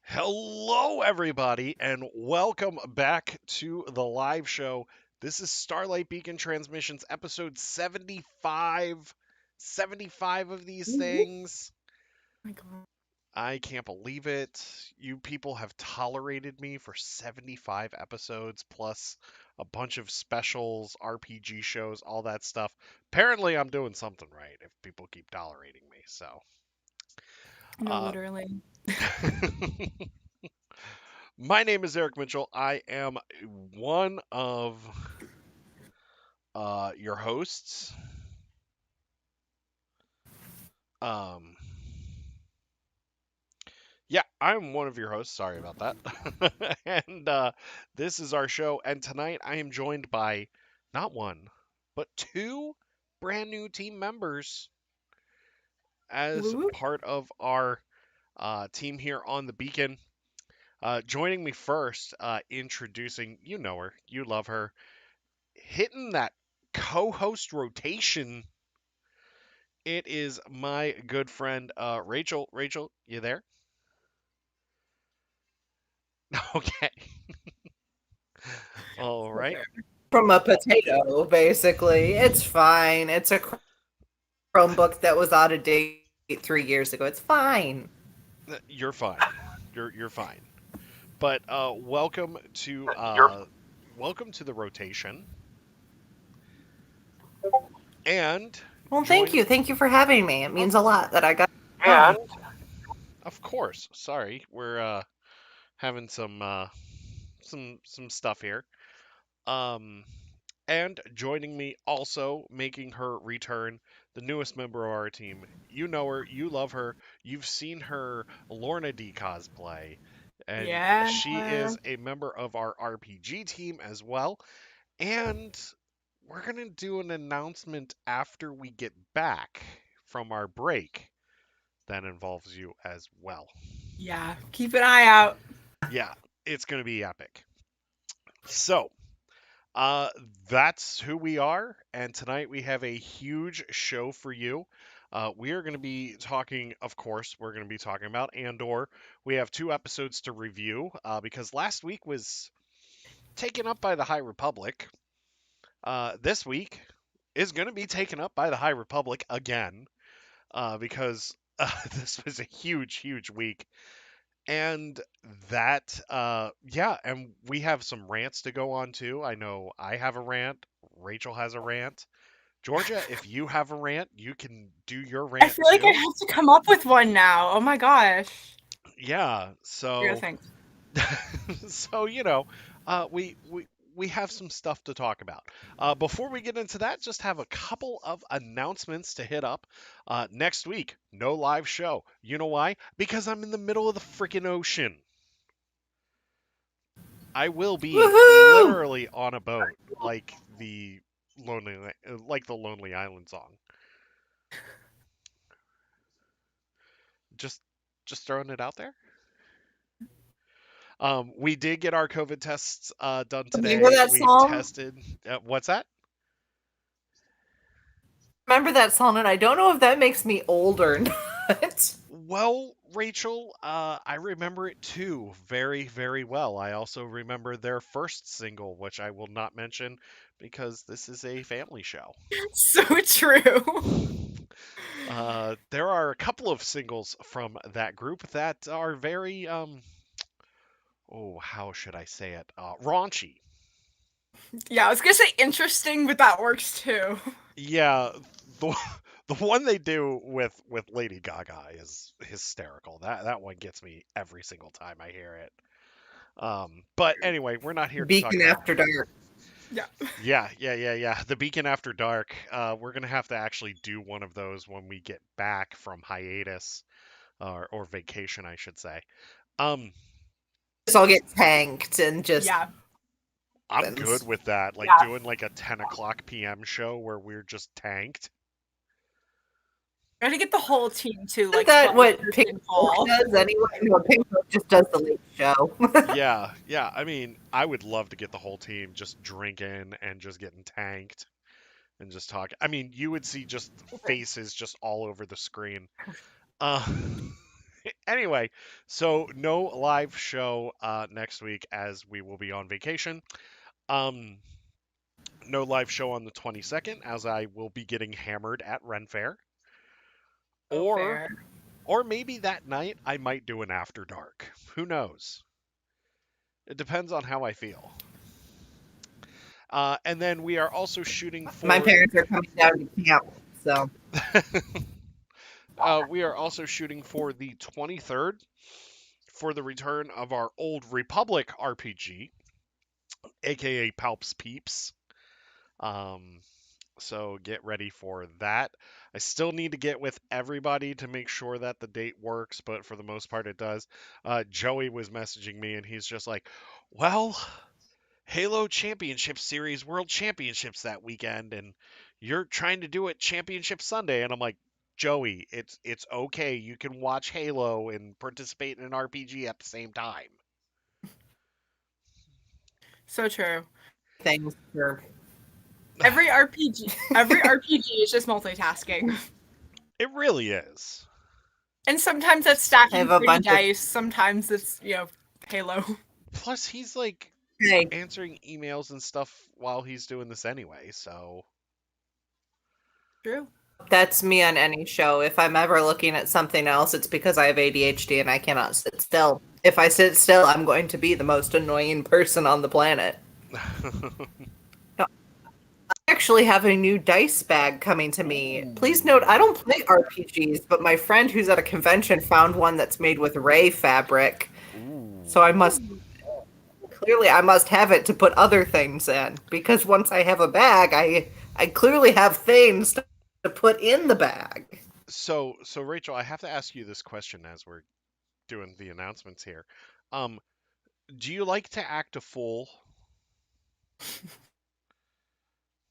Hello, everybody, and welcome back to the live show. This is Starlight Beacon Transmissions, episode 75. 75 of these Oh things. my god. I can't believe it. You people have tolerated me for 75 episodes, plus a bunch of specials, RPG shows, all that stuff. Apparently, I'm doing something right if people keep tolerating me, so. No, Uh, literally. My name is Eric Mitchell. I am one of your hosts. Um, yeah, I'm one of your hosts. Sorry about that. and this is our show. And tonight I am joined by not one, but two brand new team members as Woo. part of our team here on the Beacon. Joining me first, introducing, you know her, you love her, hitting that co-host rotation. It is my good friend Rachel. Rachel, you there? Okay. All right. From a potato, basically. It's fine. It's a Chromebook that was out of date 3 years ago. It's fine. You're fine. You're fine. But welcome to the rotation. And Well, thank join you. Thank you for having me. It of means a lot that I got. and of course. Sorry, we're having some stuff here. Um And joining me also, making her return, the newest member of our team. You know her, you love her, you've seen her Lorna D cosplay, and Yeah. she is a member of our RPG team as well. And we're going to do an announcement after we get back from our break that involves you as well. Yeah. Keep an eye out. Yeah, it's going to be epic. So, Uh, that's who we are, and tonight we have a huge show for you. We are going to be talking, of course, we're going to be talking about Andor. We have two episodes to review because last week was taken up by the High Republic. This week is going to be taken up by the High Republic again because this was a huge week. And yeah, and we have some rants to go on too. I know I have a rant. Rachel has a rant. Georgia, if you have a rant, you can do your I rant feel like I too. have to come up with one now. Oh my gosh. Yeah, Yeah, so thanks. so we have some stuff to talk about. Before we get into that, just have a couple of announcements to hit up. Next week, no live show. You know why? Because I'm in the middle of the freaking ocean. I will be Woohoo! literally on a boat, lonely, like the Lonely Island song. Just, just throwing it out there. We did get our COVID tests done Remember today. that We song? tested. What's that? Remember that song? And I don't know if that makes me old or not. Well, Rachel, I remember it too very well. I also remember their first single, which I will not mention because this is a family show. So true. There are a couple of singles from that group that are very, oh, how should I say it? Raunchy. Yeah, I was gonna say interesting, but that works too. Yeah, the the one they do with Lady Gaga is hysterical. That one gets me every single time I hear it. But anyway, we're not here to talk Beacon about. After Dark. Yeah. Yeah. The Beacon After Dark. We're gonna have to actually do one of those when we get back from hiatus or vacation, I should say. Um, Just all get tanked and just Yeah. I'm good happens. with that. Like Yeah. doing like a 10 o'clock p.m. show where we're just tanked. Gotta get the whole team too, Isn't like that split what Richards Pink and Folk Paul. does anyway? No, Pink Folk just does the late show. Yeah. I mean, I would love to get the whole team just drinking and just getting tanked and just talking. I mean, you would see just faces just all over the screen. Uh, Anyway, so no live show next week as we will be on vacation. Um, no live show on the 22nd as I will be getting hammered at Ren Fair. Oh, Or fair. or maybe that night I might do an after dark. Who knows? It depends on how I feel. And then we are also shooting My for parents are coming down to camp, so we are also shooting for the 23rd for the return of our old Republic RPG, aka Palps Peeps. Um, so get ready for that. I still need to get with everybody to make sure that the date works, but for the most part it does. Joey was messaging me and he's just like, well, Halo Championship Series World Championships that weekend, and you're trying to do it Championship Sunday, and I'm like, Joey, it's okay. You can watch Halo and participate in an RPG at the same time. So true. things for Every RPG is just multitasking. It really is. And sometimes it's I stacking have a pretty bunch of dice, sometimes it's, Halo. Plus, he's like hey, answering emails and stuff while he's doing this anyway, so True. that's me on any show. If I'm ever looking at something else, it's because I have ADHD and I cannot sit still. If I sit still, I'm going to be the most annoying person on the planet. No, I actually have a new dice bag coming to me. Please note, I don't play RPGs, but my friend who's at a convention found one that's made with Ray fabric. Ooh. So I must have it to put other things in because once I have a bag, I clearly have things to put in the bag. So Rachel, I have to ask you this question as we're doing the announcements here. Um, do you like to act a fool?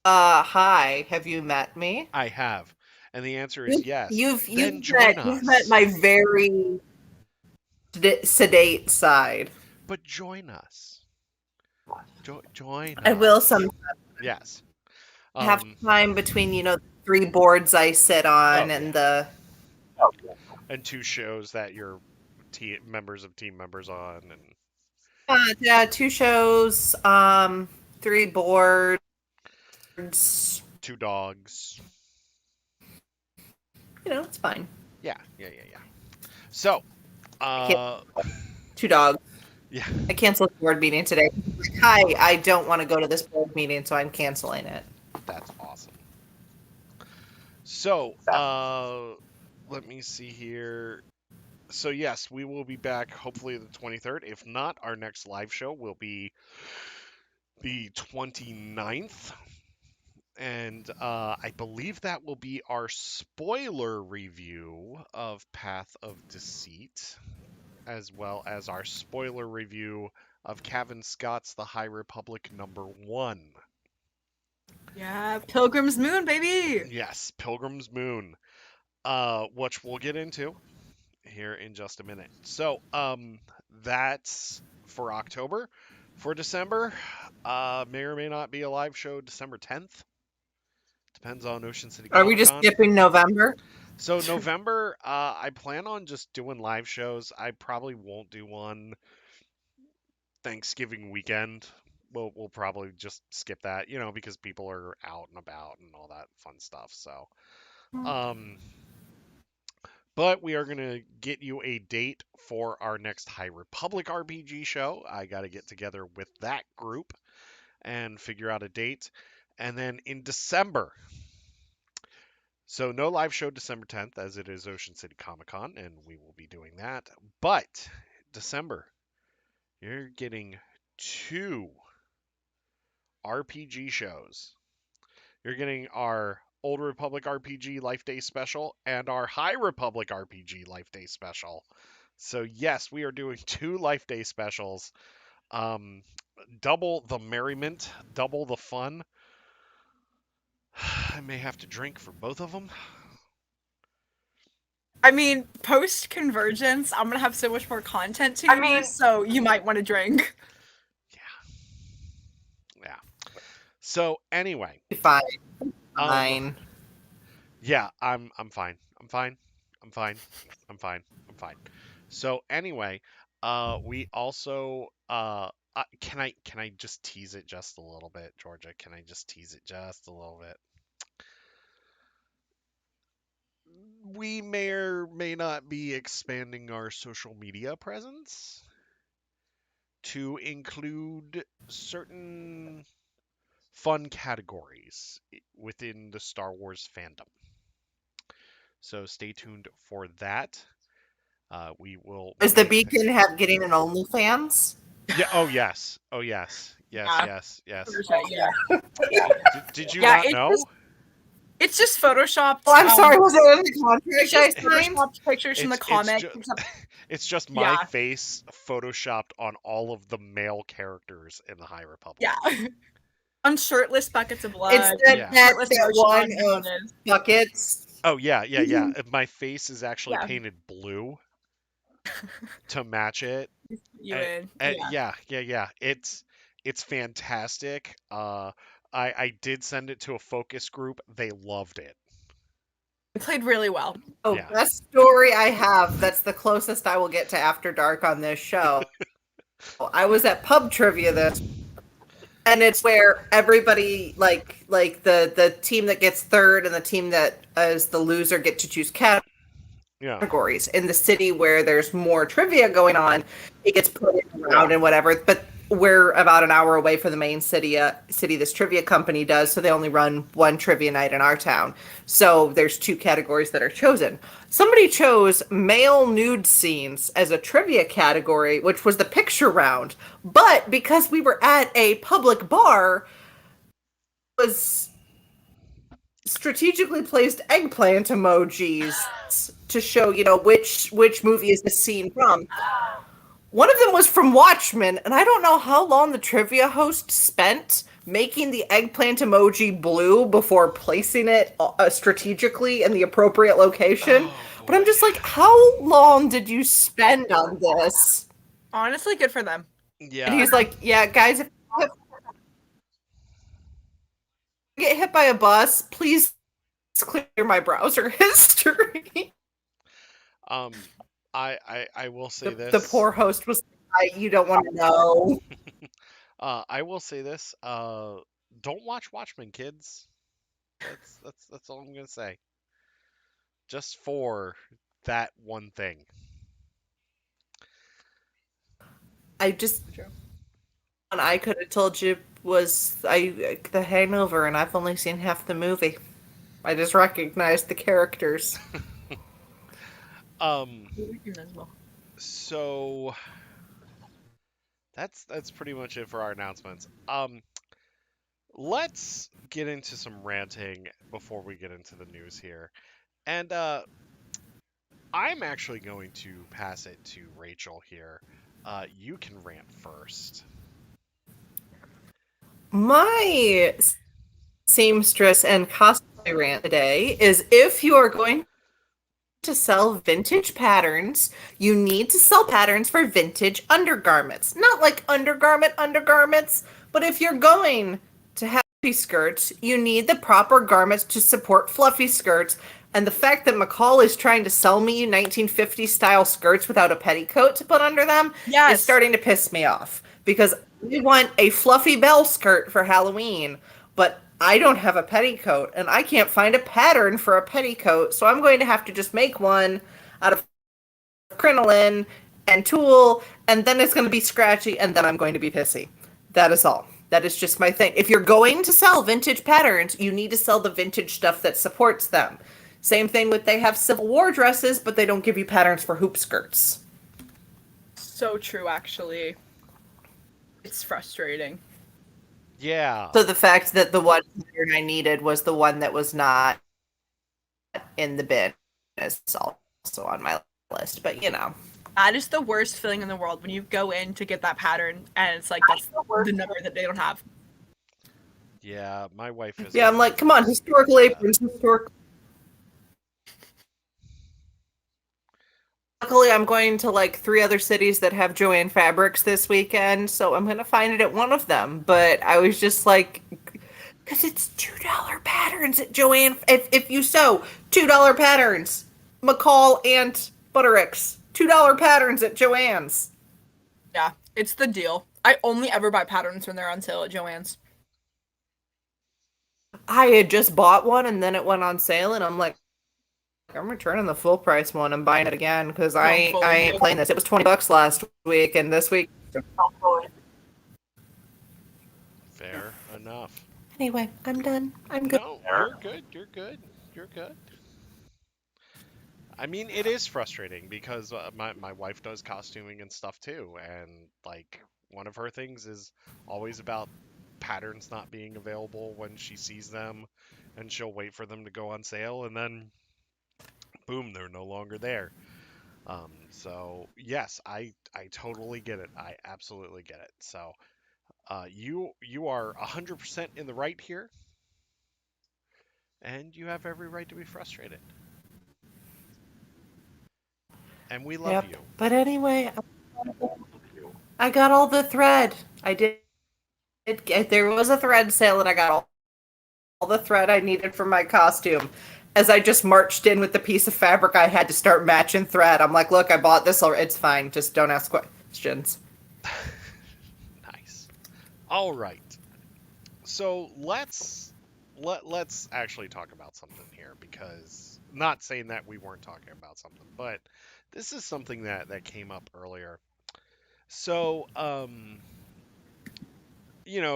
Hi, have you met me? I have. And the answer is yes. You've Then you've join met you've met us. my very sedate side. But join us. Join I will us. some Yes. have time between the 3 boards I sit on Oh, and yeah. the And 2 shows that you're team members on, and yeah 2 shows, 3 boards. 2 dogs. It's fine. Yeah. So, I can't, uh, 2 dogs. yeah. I canceled the board meeting today. Like, hi, I don't want to go to this board meeting, so I'm canceling it. That's awesome. So, let me see here. So yes, we will be back hopefully the 23rd. If not, our next live show will be the 29th. And I believe that will be our spoiler review of Path of Deceit, as well as our spoiler review of Cavan Scott's The High Republic #1. Yeah, Pilgrim's Moon, baby. Yes, Pilgrim's Moon, which we'll get into here in just a minute. So, that's for October. For December, may or may not be a live show December 10th. Depends on Ocean City Are we Comic just Con. skipping November? So November, I plan on just doing live shows. I probably won't do one Thanksgiving weekend. We'll probably just skip that, because people are out and about and all that fun stuff. So, um, but we are gonna get you a date for our next High Republic RPG show. I got to get together with that group and figure out a date, and then in December. So no live show December 10th as it is Ocean City Comic Con, and we will be doing that. But December, you're getting 2 RPG shows. You're getting our Old Republic RPG Life Day Special and our High Republic RPG Life Day Special. So yes, we are doing 2 Life Day specials. Um, double the merriment, double the fun. I may have to drink for both of them. I mean, post convergence, I'm gonna have so much more content to use, so you might want to drink. Yeah. So anyway, Fine. um, Fine. yeah, I'm fine. I'm fine. I'm fine. I'm fine. I'm fine. So anyway, we also can I just tease it just a little bit, Georgia? Can I just tease it just a little bit? We may or may not be expanding our social media presence to include certain fun categories within the Star Wars fandom. So stay tuned for that. We will Is the make Beacon getting an OnlyFans? Yeah. Oh yes. Oh yes. Yes. Yeah. Yes. Yes. Yeah. Did you Yeah, not know? it's just photoshopped. Oh, I'm sorry. Was it in the It's contract I just signed? photoshopped pictures from the It's comic. just it's just my Yeah, face photoshopped on all of the male characters in the High Republic. yeah. On shirtless buckets of It's blood, that Yeah. shirtless that one Roshan, you know of what it is. buckets. Oh yeah, yeah, yeah. My face is actually Yeah, painted blue to match it. you in. Yeah. Yeah, yeah, yeah. It's fantastic. I did send it to a focus group. They loved it. It played really well. Oh, Yeah. best story I have. That's the closest I will get to After Dark on this show. I was at pub trivia this, and it's where everybody like the team that gets third and the team that is the loser get to choose Yeah. categories. In the city where there's more trivia going on, it gets put in around and whatever. But we're about an hour away from the main city this trivia company does, so they only run one trivia night in our town. So there's two categories that are chosen. Somebody chose male nude scenes as a trivia category, which was the picture round. But because we were at a public bar, it was strategically placed eggplant emojis to show, which movie is the scene from. One of them was from Watchmen, and I don't know how long the trivia host spent making the eggplant emoji blue before placing it strategically in the appropriate location. Oh But I'm boy. just like, how long did you spend on this? Honestly, good for them. And Yeah. he's like, yeah, guys, if you get hit by a bus, please clear my browser history. Um, I will say The this. poor host was like, you don't want to know. I will say this. Don't watch Watchmen, kids. That's all I'm gonna say. Just for that one thing. I just, and I could have told you was the Hangover, and I've only seen half the movie. I just recognized the characters. Um, so that's pretty much it for our announcements. Let's get into some ranting before we get into the news here. And I'm actually going to pass it to Rachel here. You can rant first. My seamstress and cosplay rant today is if you are going to sell vintage patterns, you need to sell patterns for vintage undergarments. Not like undergarments, but if you're going to have fluffy skirts, you need the proper garments to support fluffy skirts. And the fact that McCall is trying to sell me 1950s style skirts without a petticoat to put under them is starting to piss me off. Because we want a fluffy bell skirt for Halloween, but I don't have a petticoat, and I can't find a pattern for a petticoat, so I'm going to have to just make one out of crinoline and tulle, and then it's going to be scratchy, and then I'm going to be pissy. That is all. That is just my thing. If you're going to sell vintage patterns, you need to sell the vintage stuff that supports them. Same thing with they have Civil War dresses, but they don't give you patterns for hoop skirts. So true, actually. It's frustrating. Yeah. So the fact that the one pattern I needed was the one that was not in the bin is also on my list. But That is the worst feeling in the world when you go in to get that pattern and it's like that's the number that they don't have. Yeah, my wife is. yeah, I'm like, come on, historical aprons, historical. Luckily, I'm going to like 3 other cities that have Joanne Fabrics this weekend, so I'm going to find it at one of them. But I was just like, because it's $2 patterns at Joanne. If you sew $2 patterns, McCall and Buttericks. $2 patterns at Joann's. Yeah, it's the deal. I only ever buy patterns when they're on sale at Joann's. I had just bought one and then it went on sale, and I'm like, I'm returning the full price one and buying it again because No, I'm I fully ain't good. playing this. It was $20 last week, and this week. Fair enough. Anyway, I'm done. I'm good. No, you're good. You're good. You're good. I mean, it is frustrating because my wife does costuming and stuff too, and like one of her things is always about patterns not being available when she sees them, and she'll wait for them to go on sale, and then boom, they're no longer there. So yes, I totally get it. I absolutely get it. So you are 100% in the right here, and you have every right to be frustrated. And we love Yep. you. But anyway, I got all the thread. I did. There was a thread sale, and I got all the thread I needed for my costume. As I just marched in with the piece of fabric, I had to start matching thread. I'm like, look, I bought this already. It's fine. Just don't ask questions. Nice. All right. So let's actually talk about something here, because not saying that we weren't talking about something, but this is something that came up earlier. So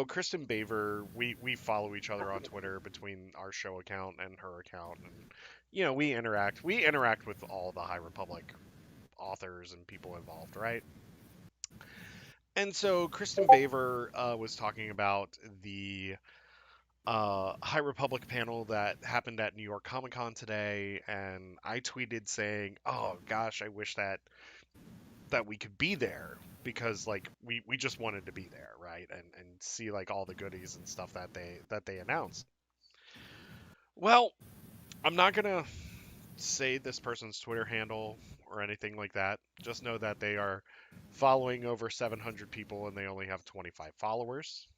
Kristen Baver, we follow each other on Twitter between our show account and her account, and we interact with all the High Republic authors and people involved, right? And so Kristen Baver was talking about the High Republic panel that happened at New York Comic Con today, and I tweeted saying, "Oh gosh, I wish that we could be there, because like we just wanted to be there, right? And see like all the goodies and stuff that they announced." Well, I'm not gonna say this person's Twitter handle or anything like that. Just know that they are following over 700 people and they only have 25 followers.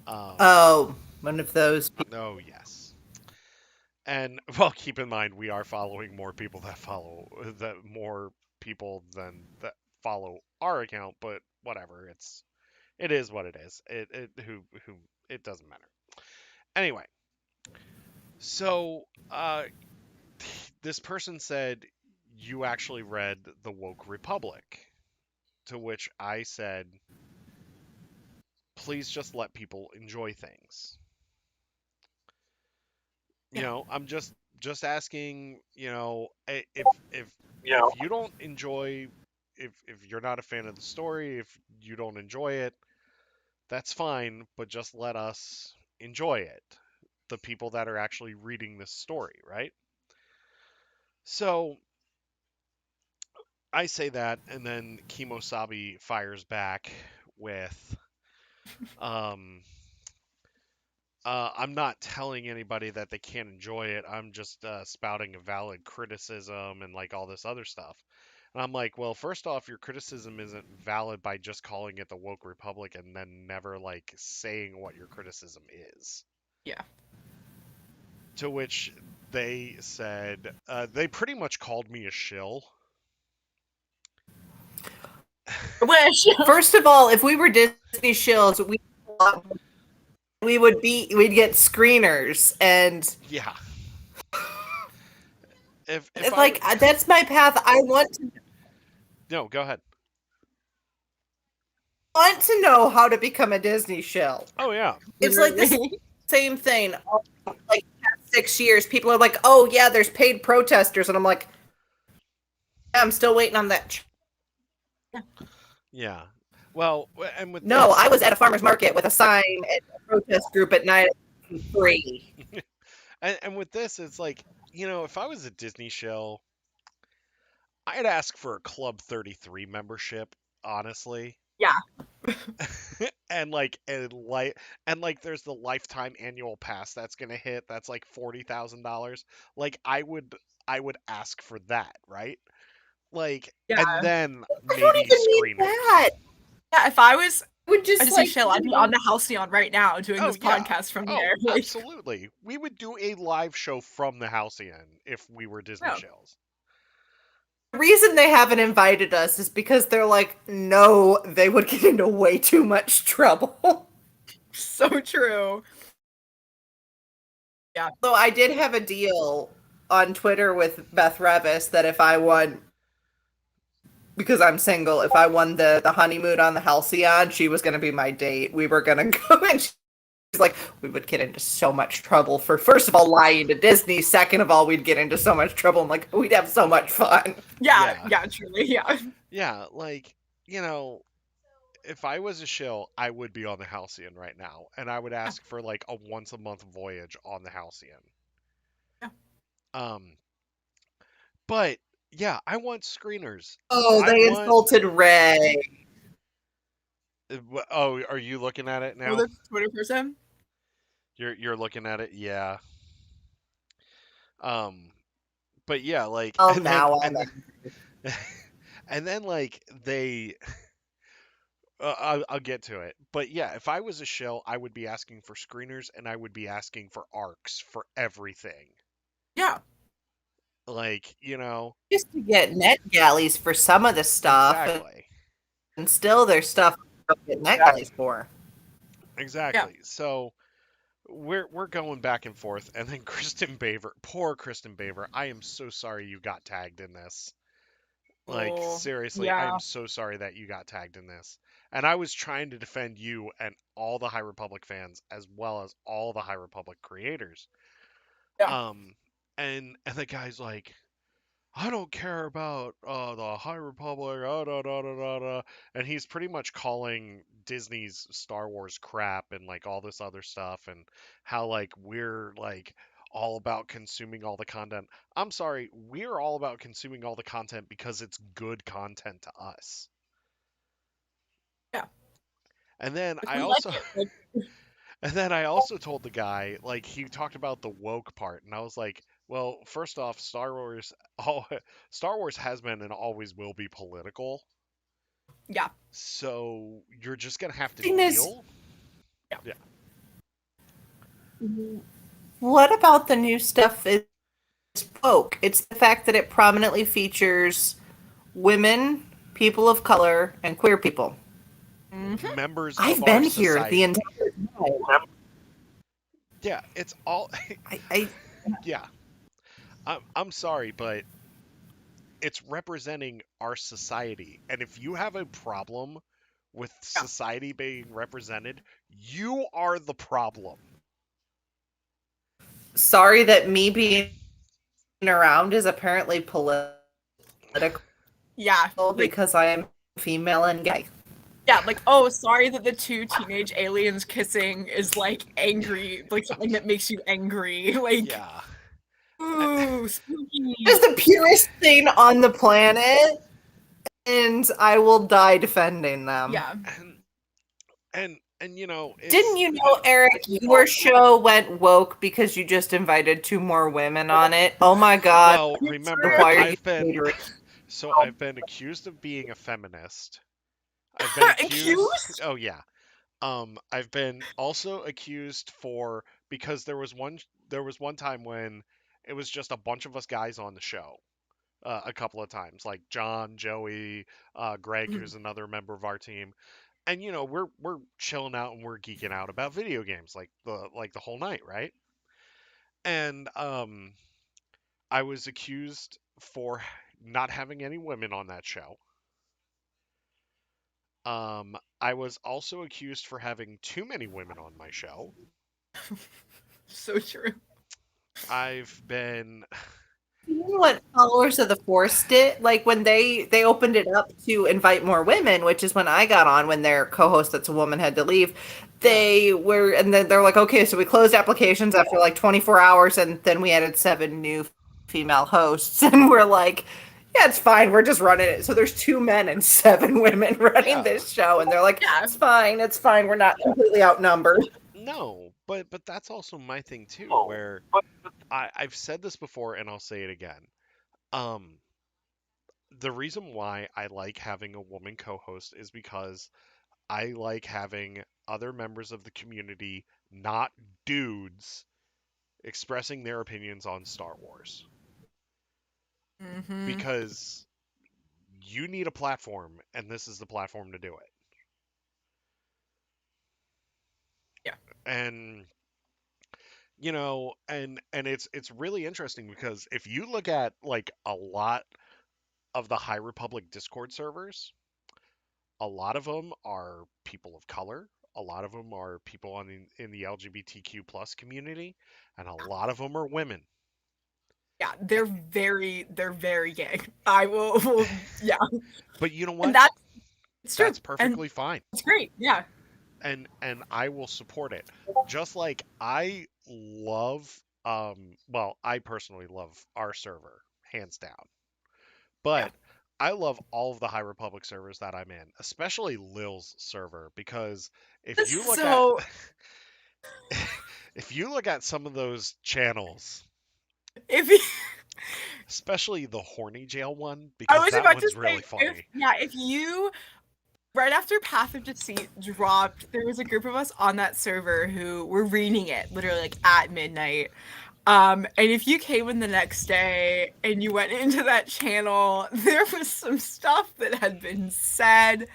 Um, Oh, one of those people. oh yes. And well, keep in mind we are following more people that more people than that follow our account, but whatever. It is what it is. It who it doesn't matter. Anyway, so this person said you actually read The Woke Republic, to which I said, please just let people enjoy things. Yeah. I'm just asking, if you don't enjoy, if you're not a fan of the story, if you don't enjoy it, that's fine, but just let us enjoy it. The people that are actually reading this story, right? So I say that, and then Kimosabi fires back with, um, I'm not telling anybody that they can't enjoy it. I'm just spouting a valid criticism and like all this other stuff. And I'm like, well, first off, your criticism isn't valid by just calling it the woke republic and then never like saying what your criticism is. Yeah. To which they said, they pretty much called me a shill. I wish. First of all, if we were Disney shills, we'd get screeners, and Yeah. If like I that's my path. I No, go ahead. want to know how to become a Disney shill. Oh yeah. It's like the same thing. Like 6 years, people are like, "Oh yeah, there's paid protesters," and I'm like, yeah, "I'm still waiting on that." Yeah. Well, and with No, this, I was at a farmer's market with a sign at a protest group at night, free. and with this, it's like, if I was a Disney shill, I'd ask for a Club 33 membership, honestly. Yeah. And like there's the lifetime annual pass that's gonna hit. That's like $40,000. Like I would ask for that, right? Like, Yeah. and then I don't maybe even need screeners. that. Yeah, if I was Would a just Disney shill, I'd be on the Halcyon right now doing Oh this yeah. podcast from Oh, there. Like, absolutely. We would do a live show from the Halcyon if we were Disney no. shills. reason they haven't invited us is because they're like, no, they would get into way too much trouble. So true. Yeah. So I did have a deal on Twitter with Beth Revis that if I won, because I'm single, if I won the honeymoon on the Halcyon, she was going to be my date. We were going to go, and she's like, we would get into so much trouble for, first of all, lying to Disney. Second of all, we'd get into so much trouble. I'm like, we'd have so much fun. Yeah, Yeah. yeah, truly, yeah. Yeah, like, you know, if I was a shill, I would be on the Halcyon right now, and I would Yeah. ask for like a once a month voyage on the Halcyon. Yeah. Um, but yeah, I want screeners. Oh, I they want. insulted Ray. Oh, are you looking at it Oh, now? the Twitter person? You're looking at it, yeah. Um, but yeah, like, Oh, and then now I'm and then and then like they. I'll get to it. But yeah, if I was a shill, I would be asking for screeners and I would be asking for arcs for everything. Yeah. Like, used to get net galleys for some of the stuff, exactly. and still there's stuff I don't get net galleys for. Yeah. Exactly. So we're going back and forth, and then Kristen Baver, poor Kristen Baver, I am so sorry you got tagged in this. Like, Oh, seriously, I yeah. am so sorry that you got tagged in this. And I was trying to defend you and all the High Republic fans as well as all the High Republic creators. Yeah. Um and the guy's like, I don't care about the High Republic, da, da, da, da, da. And he's pretty much calling Disney's Star Wars crap and like all this other stuff and how like we're like all about consuming all the content. I'm sorry, we're all about consuming all the content because it's good content to us. Yeah. And then Like I we like also it. Like, and then I also told the guy, like, he talked about the woke part, and I was like, well, first off, oh, Star Wars has been and always will be political, yeah. so you're just gonna have to Thing is, deal. Yeah. Yeah. what about the new stuff is woke? It's the fact that it prominently features women, people of color, and queer people. Mm-hmm. Members of I've our been here the society. entire time. Yeah, it's all. I Yeah, I'm sorry, but it's representing our society, and if you have a problem with Yeah. society being represented, you are the problem. sorry that me being around is apparently political Yeah. Like, because I am female and gay. yeah, like, oh, sorry that the two teenage aliens kissing is like angry, like something that makes you angry. Like, Yeah. ooh, spooky. It's the purest thing on the planet, and I will die defending them. Yeah. and and Didn't it's you know, Eric, your show went woke because you just invited two more women on it? Oh my god. well, It's remember, Why are you I've been catering? so I've been accused of being a feminist. I've been accused. Accused? Oh yeah. I've been also accused for because there was one time when it was just a bunch of us guys on the show. A couple of times, like John, Joey, Greg, Mhm. who's another member of our team, and we're chilling out and we're geeking out about video games like the whole night, right? And I was accused for not having any women on that show. I was also accused for having too many women on my show. So true. I've been You know what followers of the force did? Like when they opened it up to invite more women, which is when I got on when their co-host that's a woman had to leave. yeah, They were and then they're like, okay, so we closed applications after like 24 hours and then we added 7 new female hosts and we're like, yeah, it's fine. We're just running it. So there's 2 men and 7 women running yeah. this show and they're like, Yeah. it's fine. It's fine. We're not completely outnumbered. No, but that's also my thing too, where I've said this before and I'll say it again. Um, the reason why I like having a woman co-host is because I like having other members of the community, not dudes, expressing their opinions on Star Wars. Mm-hmm. Because you need a platform, and this is the platform to do it. Yeah. And and it's really interesting because if you look at like a lot of the High Republic Discord servers, a lot of them are people of color. A lot of them are people in the LGBTQ plus community, and a lot of them are women. Yeah, they're very gay. I yeah. But you know And what? that's it's true. That's And perfectly fine. it's great. Yeah. And I will support it. Just like I love well, I personally love our server, hands down. Yeah. But I love all of the High Republic servers that I'm in, especially Lil's server, because if you look at So if you look at some of those channels, if you especially the horny jail one, I because was that about to one's really say funny. if you right after Path of Deceit dropped, there was a group of us on that server who were reading it literally like at midnight. And if you came in the next day and you went into that channel, there was some stuff that had been said.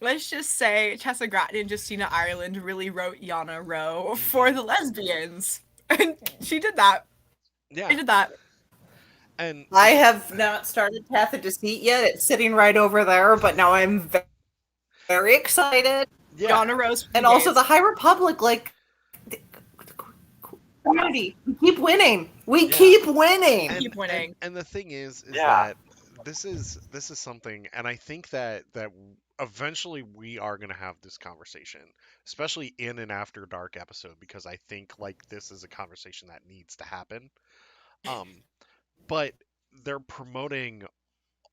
Let's just say Chessa Grattan and Justina Ireland really wrote Yana Rowe for Hmm. the lesbians. And she did that. I Yeah, did that. and I have not started Path of Deceit yet. It's sitting right over there, but now I'm very excited. yeah, Yana Rose for the And also gays. the High Republic, like the community, we keep winning. We yeah. keep winning. Keep winning. And the thing is Yeah. that this is something, and I think that eventually we are going to have this conversation, especially in an after dark episode, because I think like this is a conversation that needs to happen. Um, but they're promoting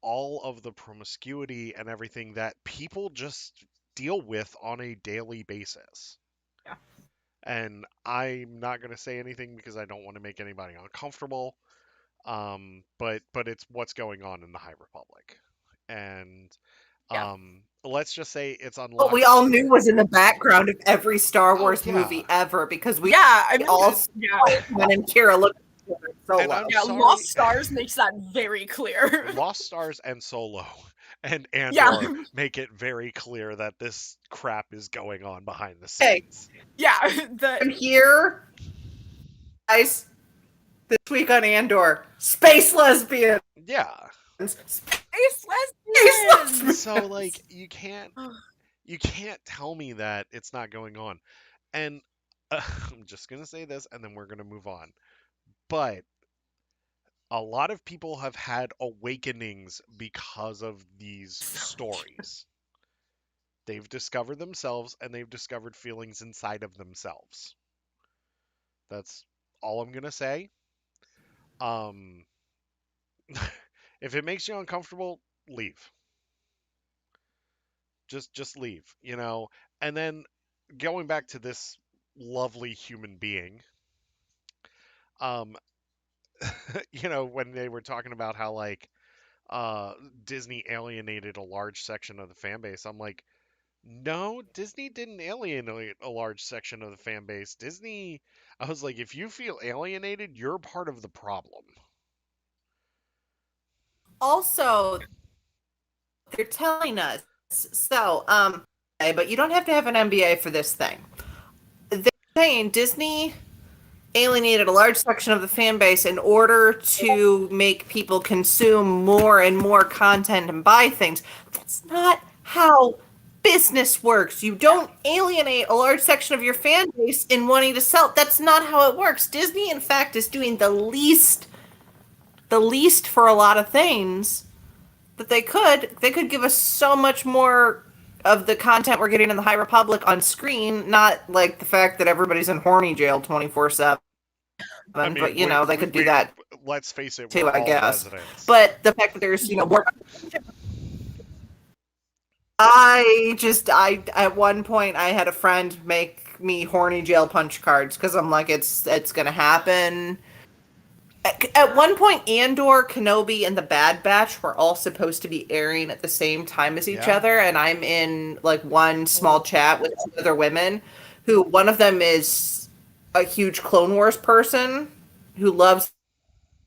all of the promiscuity and everything that people just deal with on a daily basis. Yeah. And I'm not going to say anything because I don't want to make anybody uncomfortable. But it's what's going on in the High Republic, and Yeah. let's just say it's What we unlocked. all knew was in the background of every Star Oh Wars yeah, movie ever because we Yeah, I mean, all and yeah. when and Kira looked at each other and solo. I'm Yeah, sorry, Lost Stars makes that very clear. Lost Stars and Solo and Yeah. Andor make it very clear that this crap is going on behind the Hey, scenes. Yeah. I'm here, guys. This week on Andor, space lesbians. Yeah, Space Space lesbians. lesbians. so like you can't tell me that it's not going on. And I'm just gonna say this, and then we're gonna move on. But a lot of people have had awakenings because of these stories. They've discovered themselves and they've discovered feelings inside of themselves. That's all I'm going to say. Um, if it makes you uncomfortable, leave. Just leave, And then going back to this lovely human being, um, when they were talking about how like uh Disney alienated a large section of the fan base, I'm like, no, Disney didn't alienate a large section of the fan base. I was like, if you feel alienated, you're part of the problem. Also, they're telling us so. But you don't have to have an MBA for this thing. They're saying Disney alienated a large section of the fan base in order to make people consume more and more content and buy things. That's not how business works. You don't alienate a large section of your fan base in wanting to sell. That's not how it works. Disney, in fact, is doing the least for a lot of things that they could give us so much more of the content we're getting in the High Republic on screen, not like the fact that everybody's in horny jail 24/7. I But mean, they could do that let's face it, too, we're I all guess. residents. But the fact that there's more. I at one point I had a friend make me horny jail punch cards because I'm like it's gonna happen. At one point, Andor, Kenobi, and the Bad Batch were all supposed to be airing at the same time as each Yeah. other, and I'm in like one small chat with two other women, who one of them is a huge Clone Wars person who loves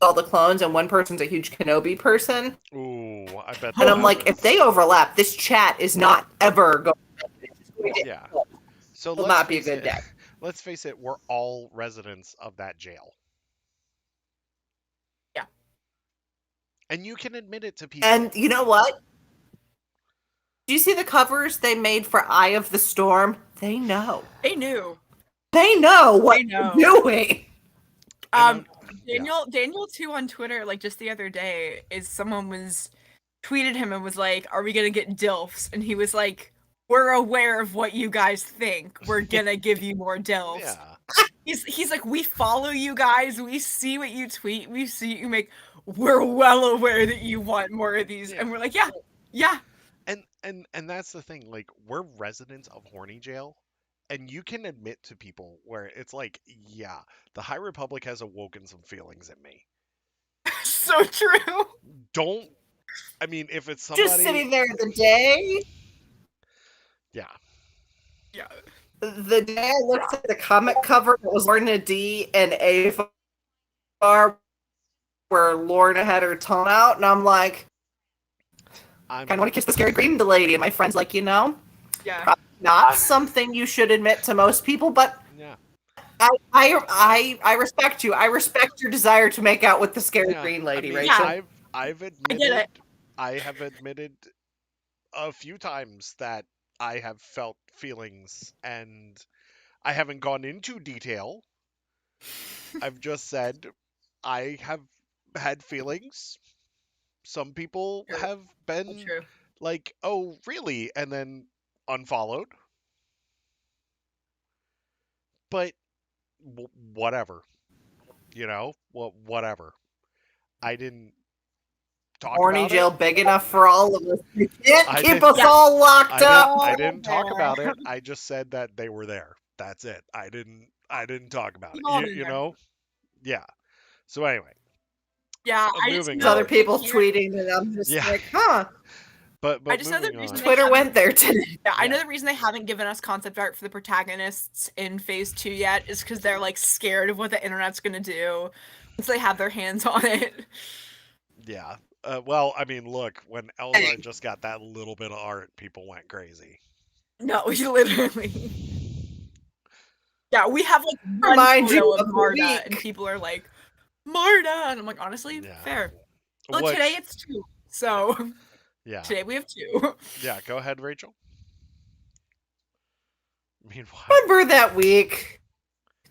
all the clones, and one person's a huge Kenobi person. Ooh. Oh, I bet And that I'm like, if happens. they overlap, this chat is not ever going. Yeah. So Will let's not be a face good it. day. Let's face it. We're all residents of that jail, Yeah. and you can admit it to people. And you know what? Do you see the covers they made for Eye of the Storm? They know. They knew. They know what They know. they're doing. And yeah. Daniel too on Twitter, like just the other day, is someone was tweeted him and was like, "Are we gonna get DILFs?" And he was like, "We're aware of what you guys think. We're gonna give you more DILFs." Yeah. He's like, "We follow you guys. We see what you tweet. We see what you make. We're well aware that you want more of these." Yeah. And we're like, "Yeah, yeah." And that's the thing. Like, we're residents of Horny Jail, and you can admit to people where it's like, yeah, the High Republic has awoken some feelings in me. So true. Don't. I mean, if it's Just somebody. sitting there the day. Yeah. Yeah. The day I looked at the comic cover, it was Lorna D and Avar, where Lorna had her tongue out, and I'm like, I kind of want to kiss the scary green lady. And my friend's like, Yeah. probably not something you should admit to most people, but Yeah. I respect you. I respect your desire to make out with the scary Yeah. green lady, I mean, Rachel. Yeah. I've get admitted. it. I have admitted a few times that I have felt feelings, and I haven't gone into detail. I've just said I have had feelings. Some people True. have been True. like, "Oh, really?" and then unfollowed. But whatever, whatever. I didn't talk Horny about it. jail big enough for all of us. You can't I keep didn't. us all locked I didn't. up. I didn't talk there. about it. I just said that they were there. That's it. I didn't. I didn't talk about it. We've all You, been you there. know. Yeah. So anyway, Yeah, I just moving know Other on. people here- tweeting, and I'm just Yeah. like, huh? But I just know the moving reason on. they Twitter haven't- went there today. Yeah, I know Yeah. the reason they haven't given us concept art for the protagonists in phase 2 yet is because they're like scared of what the internet's gonna do once they have their hands on it. Yeah. Well, I mean, look, when Elzar just got that little bit of art, people went crazy. No, literally. Yeah, we have like one Remind you photo of of the Marta, and week. people are like, Marta, and I'm like, honestly, Yeah. fair. Well, Which, today it's 2, so yeah. today we have 2. Yeah. Go ahead, Rachel. Meanwhile, Remember that week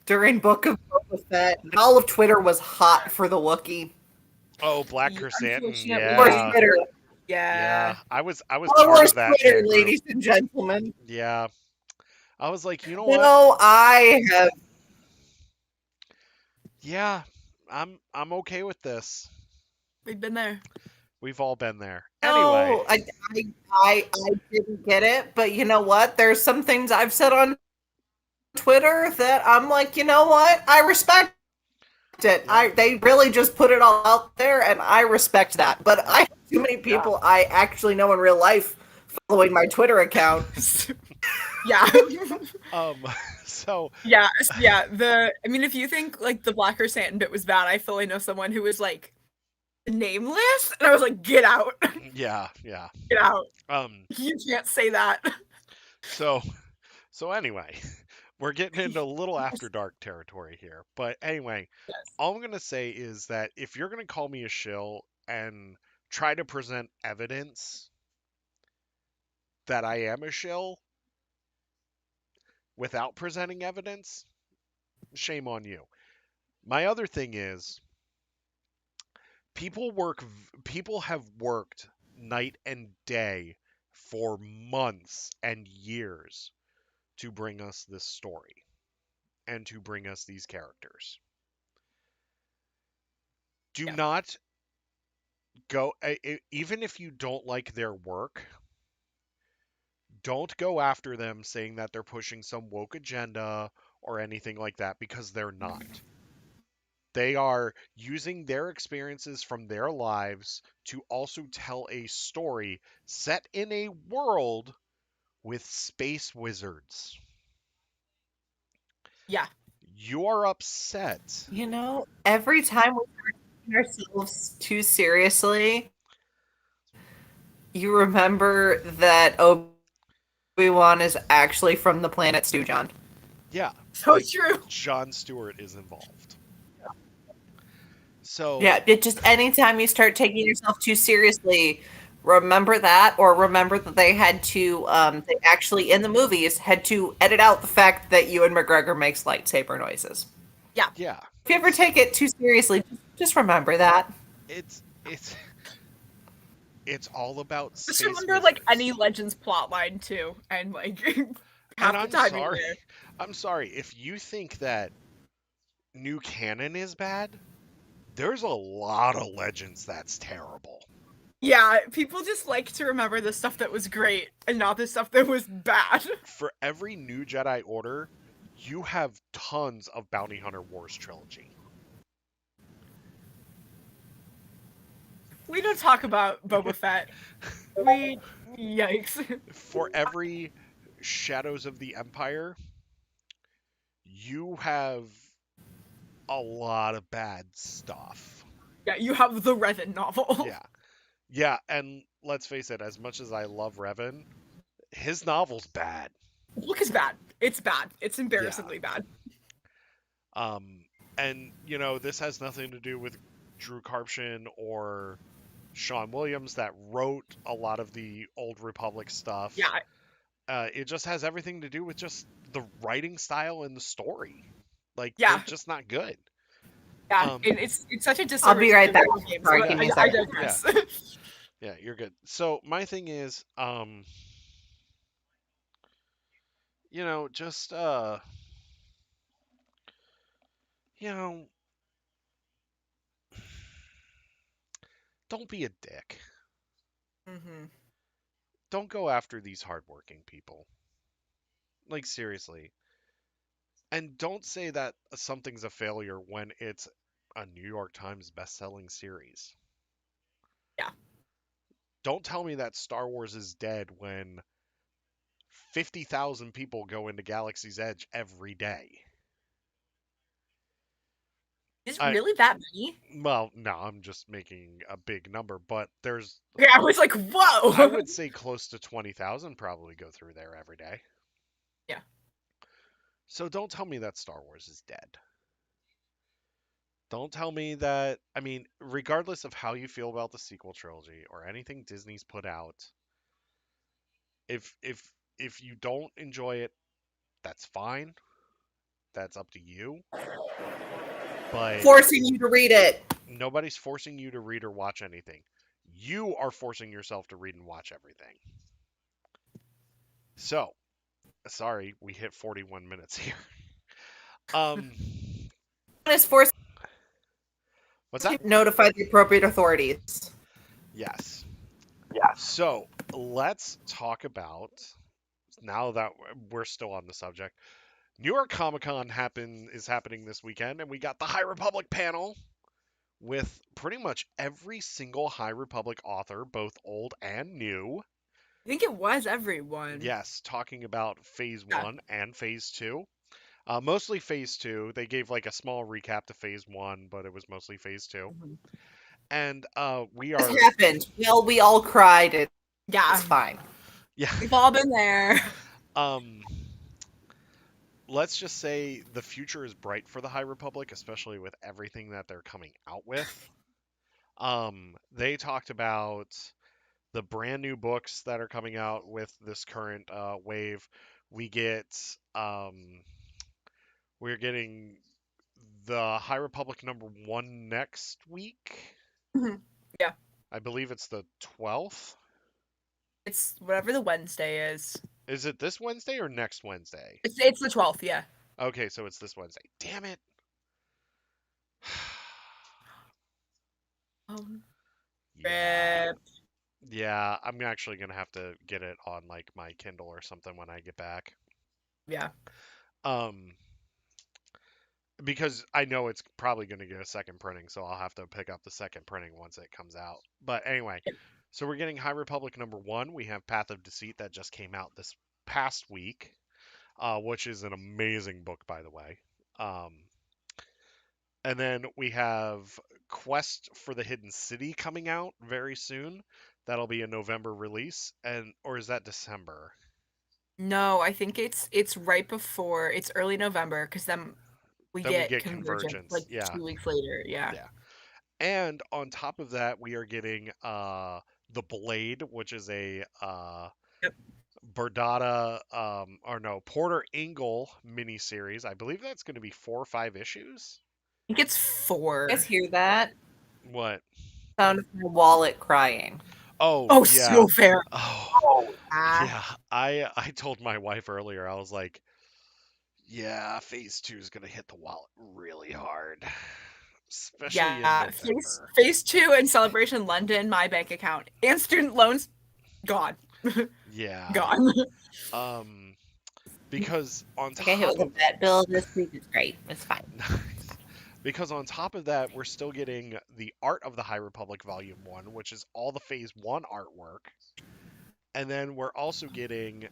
during Book of Boba Fett, and all of Twitter was hot for the Wookiee. oh, Black Yeah, Chrysanthemum. unfortunately. Or Yeah. Twitter. Yeah. Yeah. I was All part over of that Twitter, fan group. ladies and gentlemen. Yeah. I was like, you know what? No, I have. Yeah, I'm okay with this. We've been there. We've all been there. No, Anyway, I didn't get it, but you know what? There's some things I've said on Twitter that I'm like, you know what? I respect it. Yeah. They really just put it all out there, and I respect that. But I have too many people I actually know in real life following my Twitter account. Yeah. so Yeah, I mean, if you think like the Black Chrysanthemum bit was bad, I fully know someone who was like nameless, and I was like, get out, yeah. get out. Um, You can't say that. so anyway, we're getting into a little after dark territory here. But anyway, Yes. all I'm gonna say is that if you're gonna call me a shill and try to present evidence that I am a shill without presenting evidence, shame on you. My other thing is people have worked night and day for months and years to bring us this story and to bring us these characters. Do Yeah. not go even if you don't like their work, don't go after them saying that they're pushing some woke agenda or anything like that, because they're not. They are using their experiences from their lives to also tell a story set in a world with space wizards. Yeah. You are upset. You know, every time we start taking ourselves too seriously, You remember that Obi-Wan is actually from the planet Stujon. Yeah, So like true. Jon Stewart is involved. So Yeah, it just anytime you start taking yourself too seriously, remember that, or remember that they actually in the movies had to edit out the fact that Ewan McGregor makes lightsaber noises. Yeah. yeah, If you ever take it too seriously, just remember that. it's it's all about Just space remember like any wizards. Legends plotline too, and like And half the I'm time you're sorry, there. I'm sorry if you think that new canon is bad. There's a lot of legends that's terrible. Yeah, people just like to remember the stuff that was great and not the stuff that was bad. For every new Jedi Order, you have tons of Bounty Hunter Wars trilogy. We don't talk about Boba Fett. We yikes. For every Shadows of the Empire, you have a lot of bad stuff. Yeah, you have the Revan novel. Yeah. Yeah, and let's face it, as much as I love Revan, his novel's bad. The book is bad. It's bad. It's Yeah. embarrassingly bad. Um and this has nothing to do with Drew Karpyshyn or Sean Williams that wrote a lot of the Old Republic stuff. Yeah, It just has everything to do with just the writing style and the story. Like they're yeah, just not good. yeah. Um, And it's such a I'll be disservice right to back. video games. Sorry, But give me a I second. yeah, digress. yeah, you're good. So my thing is, just you know, don't be a dick. hmm Don't go after these hardworking people. Like seriously. And don't say that something's a failure when it's a New York Times best-selling series. Yeah, Don't tell me that Star Wars is dead when 50,000 people go into Galaxy's Edge every day. is it I really that many? Well, no, I'm just making a big number, but there's Yeah, I was like, I whoa. would say close to 20,000 probably go through there every day. Yeah, So don't tell me that Star Wars is dead. Don't tell me that, I mean, regardless of how you feel about the sequel trilogy or anything Disney's put out, if you don't enjoy it, that's fine. That's up to you. But Forcing you to read it. nobody's forcing you to read or watch anything. You are forcing yourself to read and watch everything. So, sorry, we hit 41 minutes here. Um, Is forced what's to that? notify the appropriate authorities. Yes. So, let's talk about, now that we're still on the subject, New York Comic Con is happening this weekend, and we got the High Republic panel with pretty much every single High Republic author, both old and new. I think it was everyone. Yes, talking about Phase Yeah. 1 and Phase 2. Mostly Phase 2. They gave like a small recap to Phase 1, but it was mostly Phase 2. Mhm. And we This are, happened. Well, we all cried. Yeah, It's fine. yeah, we've all been there. um, let's just say the future is bright for the High Republic, especially with everything that they're coming out with. They talked about the brand new books that are coming out with this current wave. We get we're getting the High Republic #1 next week. Mhm. Yeah, I believe it's the 12th. it's whatever the Wednesday is. Is it this Wednesday or next Wednesday? It's the 12th. Yeah. Okay, so it's this Wednesday. Damn it. Um, Yeah. rip. Yeah, I'm actually going to have to get it on like my Kindle or something when I get back. Yeah. Um because I know it's probably going to get a second printing, so I'll have to pick up the second printing once it comes out. But anyway, so we're getting High Republic #1. We have Path of Deceit that just came out this past week, which is an amazing book, by the way. Um, and then we have Quest for the Hidden City coming out very soon. That'll be a November release, and or is that December? No, I think it's right before. It's early November because then we Then we get get Convergence Convergence. like Yeah, 2 weeks later. Yeah. yeah. And on top of that, we are getting the Blade, which is a Yep. Berdata or no Porter Engel miniseries. I believe that's going to be 4 or 5 issues. I think it's You guys 4. hear that? What? Sound of my wallet crying. Oh Oh, yeah. so fair. Oh Oh, yeah. yeah. I told my wife earlier. I was like, yeah, Phase 2 is going to hit the wallet really hard, especially in Yeah. Phase November. Phase 2 and Celebration London, my bank account and student loans gone. Yeah. Gone. Um, because on Like I hit top with a of vet bill this week. It's great. It's fine. because on top of that, we're still getting the Art of the High Republic Volume 1, which is all the Phase 1 artwork. And then we're also getting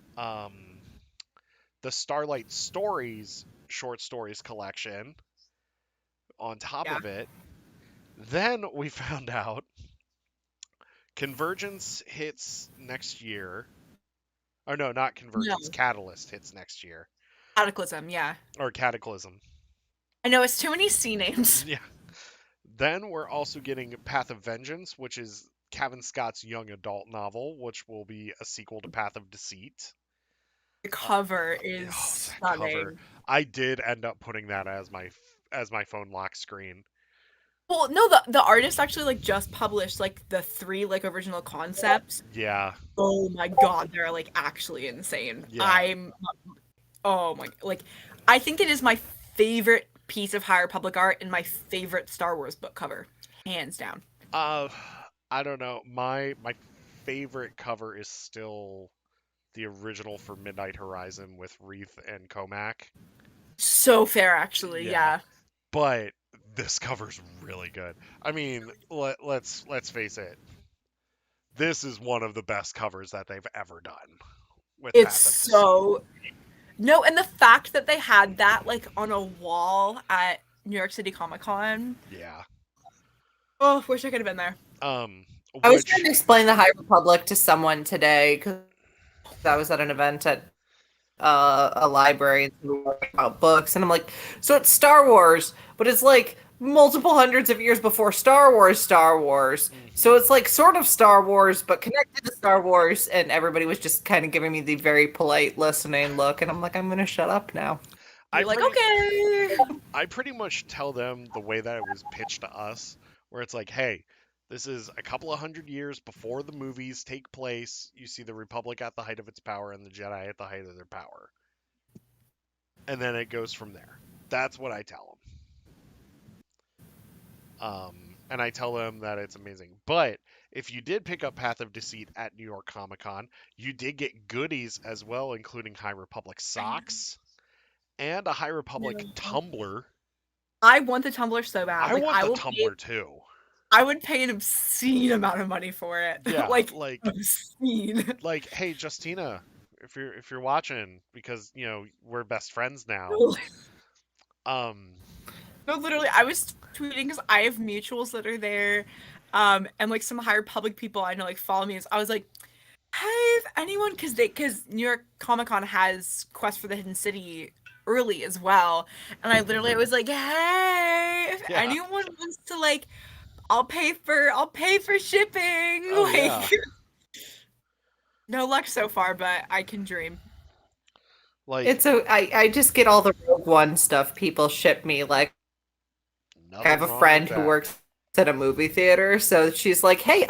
the Starlight Stories short stories collection on top Yeah. of it. Then we found out Convergence hits next year. Or no, not No. Convergence. Catalyst hits next year. Cataclysm, yeah. Or Cataclysm. I know it's too many C names. Yeah. Then we're also getting Path of Vengeance, which is Kevin Scott's young adult novel, which will be a sequel to Path of Deceit. The cover Oh, is that cover. stunning. I did end up putting that as my phone lock screen. Well, no, the artist actually like just published like the 3 like original concepts. Yeah, Oh my god, they're like actually insane. yeah. Oh my, like I think it is my favorite piece of High Republic art and my favorite Star Wars book cover, hands down. Uh, I don't know. My favorite cover is still the original for Midnight Horizon with Wreath and Comac. So fair, actually, Yeah, yeah. but this cover's really good. I mean, let's face it. This is one of the best covers that they've ever done with It's Path of Deceit. so no, and the fact that they had that like on a wall at New York City Comic Con. Yeah. Oh, wish I could have been there. Um, I was trying which to explain the High Republic to someone today because I was at an event at a library and we were talking about books, and I'm like, so it's Star Wars, but it's like multiple hundreds of years before Star Wars, Star Wars. So mhm. it's like sort of Star Wars, but connected to Star Wars, and everybody was just kind of giving me the very polite listening look, and I'm like, I'm gonna shut up now. I You're like, pretty okay. I pretty much tell them the way that it was pitched to us, where it's like, hey, this is a couple of hundred years before the movies take place. You see the Republic at the height of its power and the Jedi at the height of their power. And then it goes from there. That's what I tell them. And I tell them that it's amazing. But if you did pick up Path of Deceit at New York Comic Con, you did get goodies as well, including High Republic socks and a High Republic tumbler. I want the Tumblr so bad. I Like want I the will pay, tumbler too. I would pay an obscene amount of money for it. Yeah, Like obscene. like, hey, Justina, if you're watching, because we're best friends now. Um, No, literally, I was tweeting because I have mutuals that are there, and like some High Republic people I know like follow me. So I was like, hey, if anyone, because New York Comic Con has Quest for the Hidden City early as well, and I literally was like, hey, if yeah. anyone wants to like, I'll pay for shipping. Oh Like, yeah. no luck so far, but I can dream. Like It's I just get all the Rogue One stuff people ship me. Like I nothing have a wrong with friend who that. works at a movie theater, so she's like, "Hey, you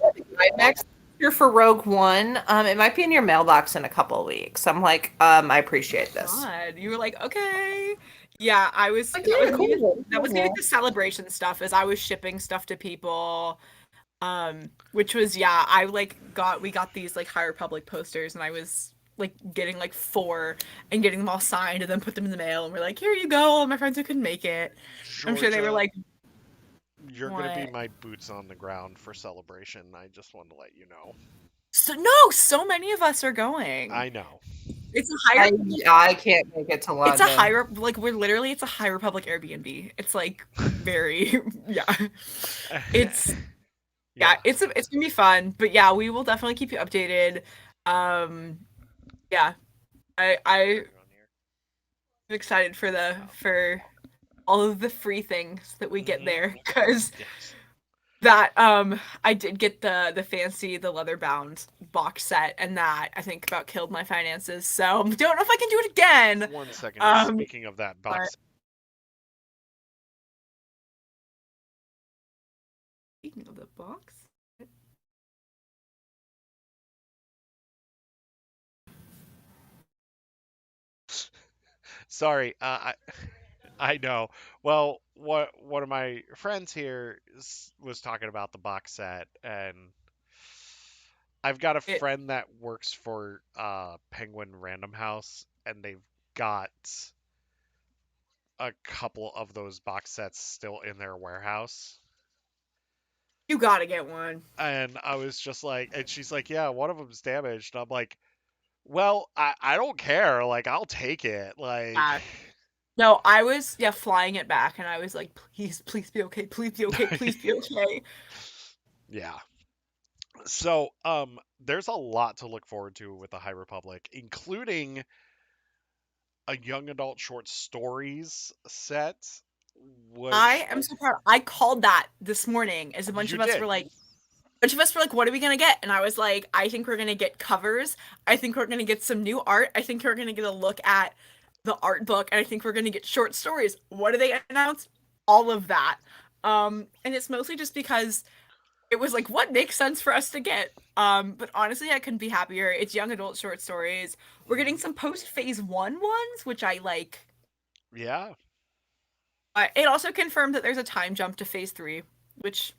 know the IMAX here for Rogue One. It might be in your mailbox in a couple of weeks." I'm like, I appreciate this. God, you were like, okay. Yeah, I was. Like, That yeah, was me. cool. That was me with the celebration stuff. Is I was shipping stuff to people, which was yeah. We got these like High Republic posters, and I was like getting like 4 and getting them all signed, and then put them in the mail, and we're like, here you go, all my friends who couldn't make it. I'm sure they were Georgia, like, you're gonna be what? my boots on the ground for celebration. I just wanted to let you know. So no, so many of us are going. I know. It's a higher. I can't make it to London. It's a high like we're literally it's a High Republic Airbnb. It's like very yeah. It's Yeah, Yeah. it's gonna be fun. But yeah, we will definitely keep you updated. Um, yeah, I'm excited for for all of the free things that we get Hmm. there because Yes. that I did get the fancy the leather bound box set and that I think about killed my finances. So don't know if I can do it again. One second. Um, Speaking of that but box, speaking of the box, sorry. I know. Well, one of my friends here was talking about the box set, and I've got a it friend that works for Penguin Random House, and they've got a couple of those box sets still in their warehouse. you gotta get one. And I was just like, and she's like, yeah, one of them's damaged. And I'm like, well, I don't care. Like, I'll take it. Like, Yeah. No, I was flying it back and I was like, please be okay, please be okay, please be okay. yeah. So, there's a lot to look forward to with the High Republic, including a young adult short stories set, I which am so proud. I called that this morning as a bunch you of us were did. like, what are we gonna get? And I was like, I think we're gonna get covers. I think we're gonna get some new art. I think we're gonna get a look at the art book, and I think we're gonna get short stories. What do they announce? All of that. And it's mostly just because it was like, what makes sense for us to get? But honestly, I couldn't be happier. It's young adult short stories. We're getting Hmm. some post phase one ones, which I like. Yeah, It also confirmed that there's a time jump to phase three, which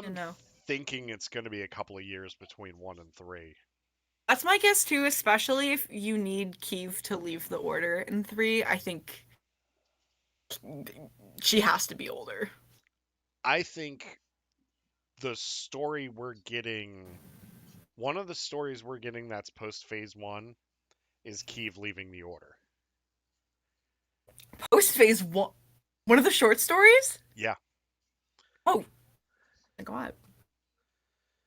you I'm know. thinking it's going to be a couple of years between one and three. That's my guess too, especially if you need Kiev to leave the order in three. I think she has to be older. I think the story we're getting, one of the stories we're getting that's post phase one is Kiev leaving the order. Post phase one of the short stories? Yeah, Oh my god.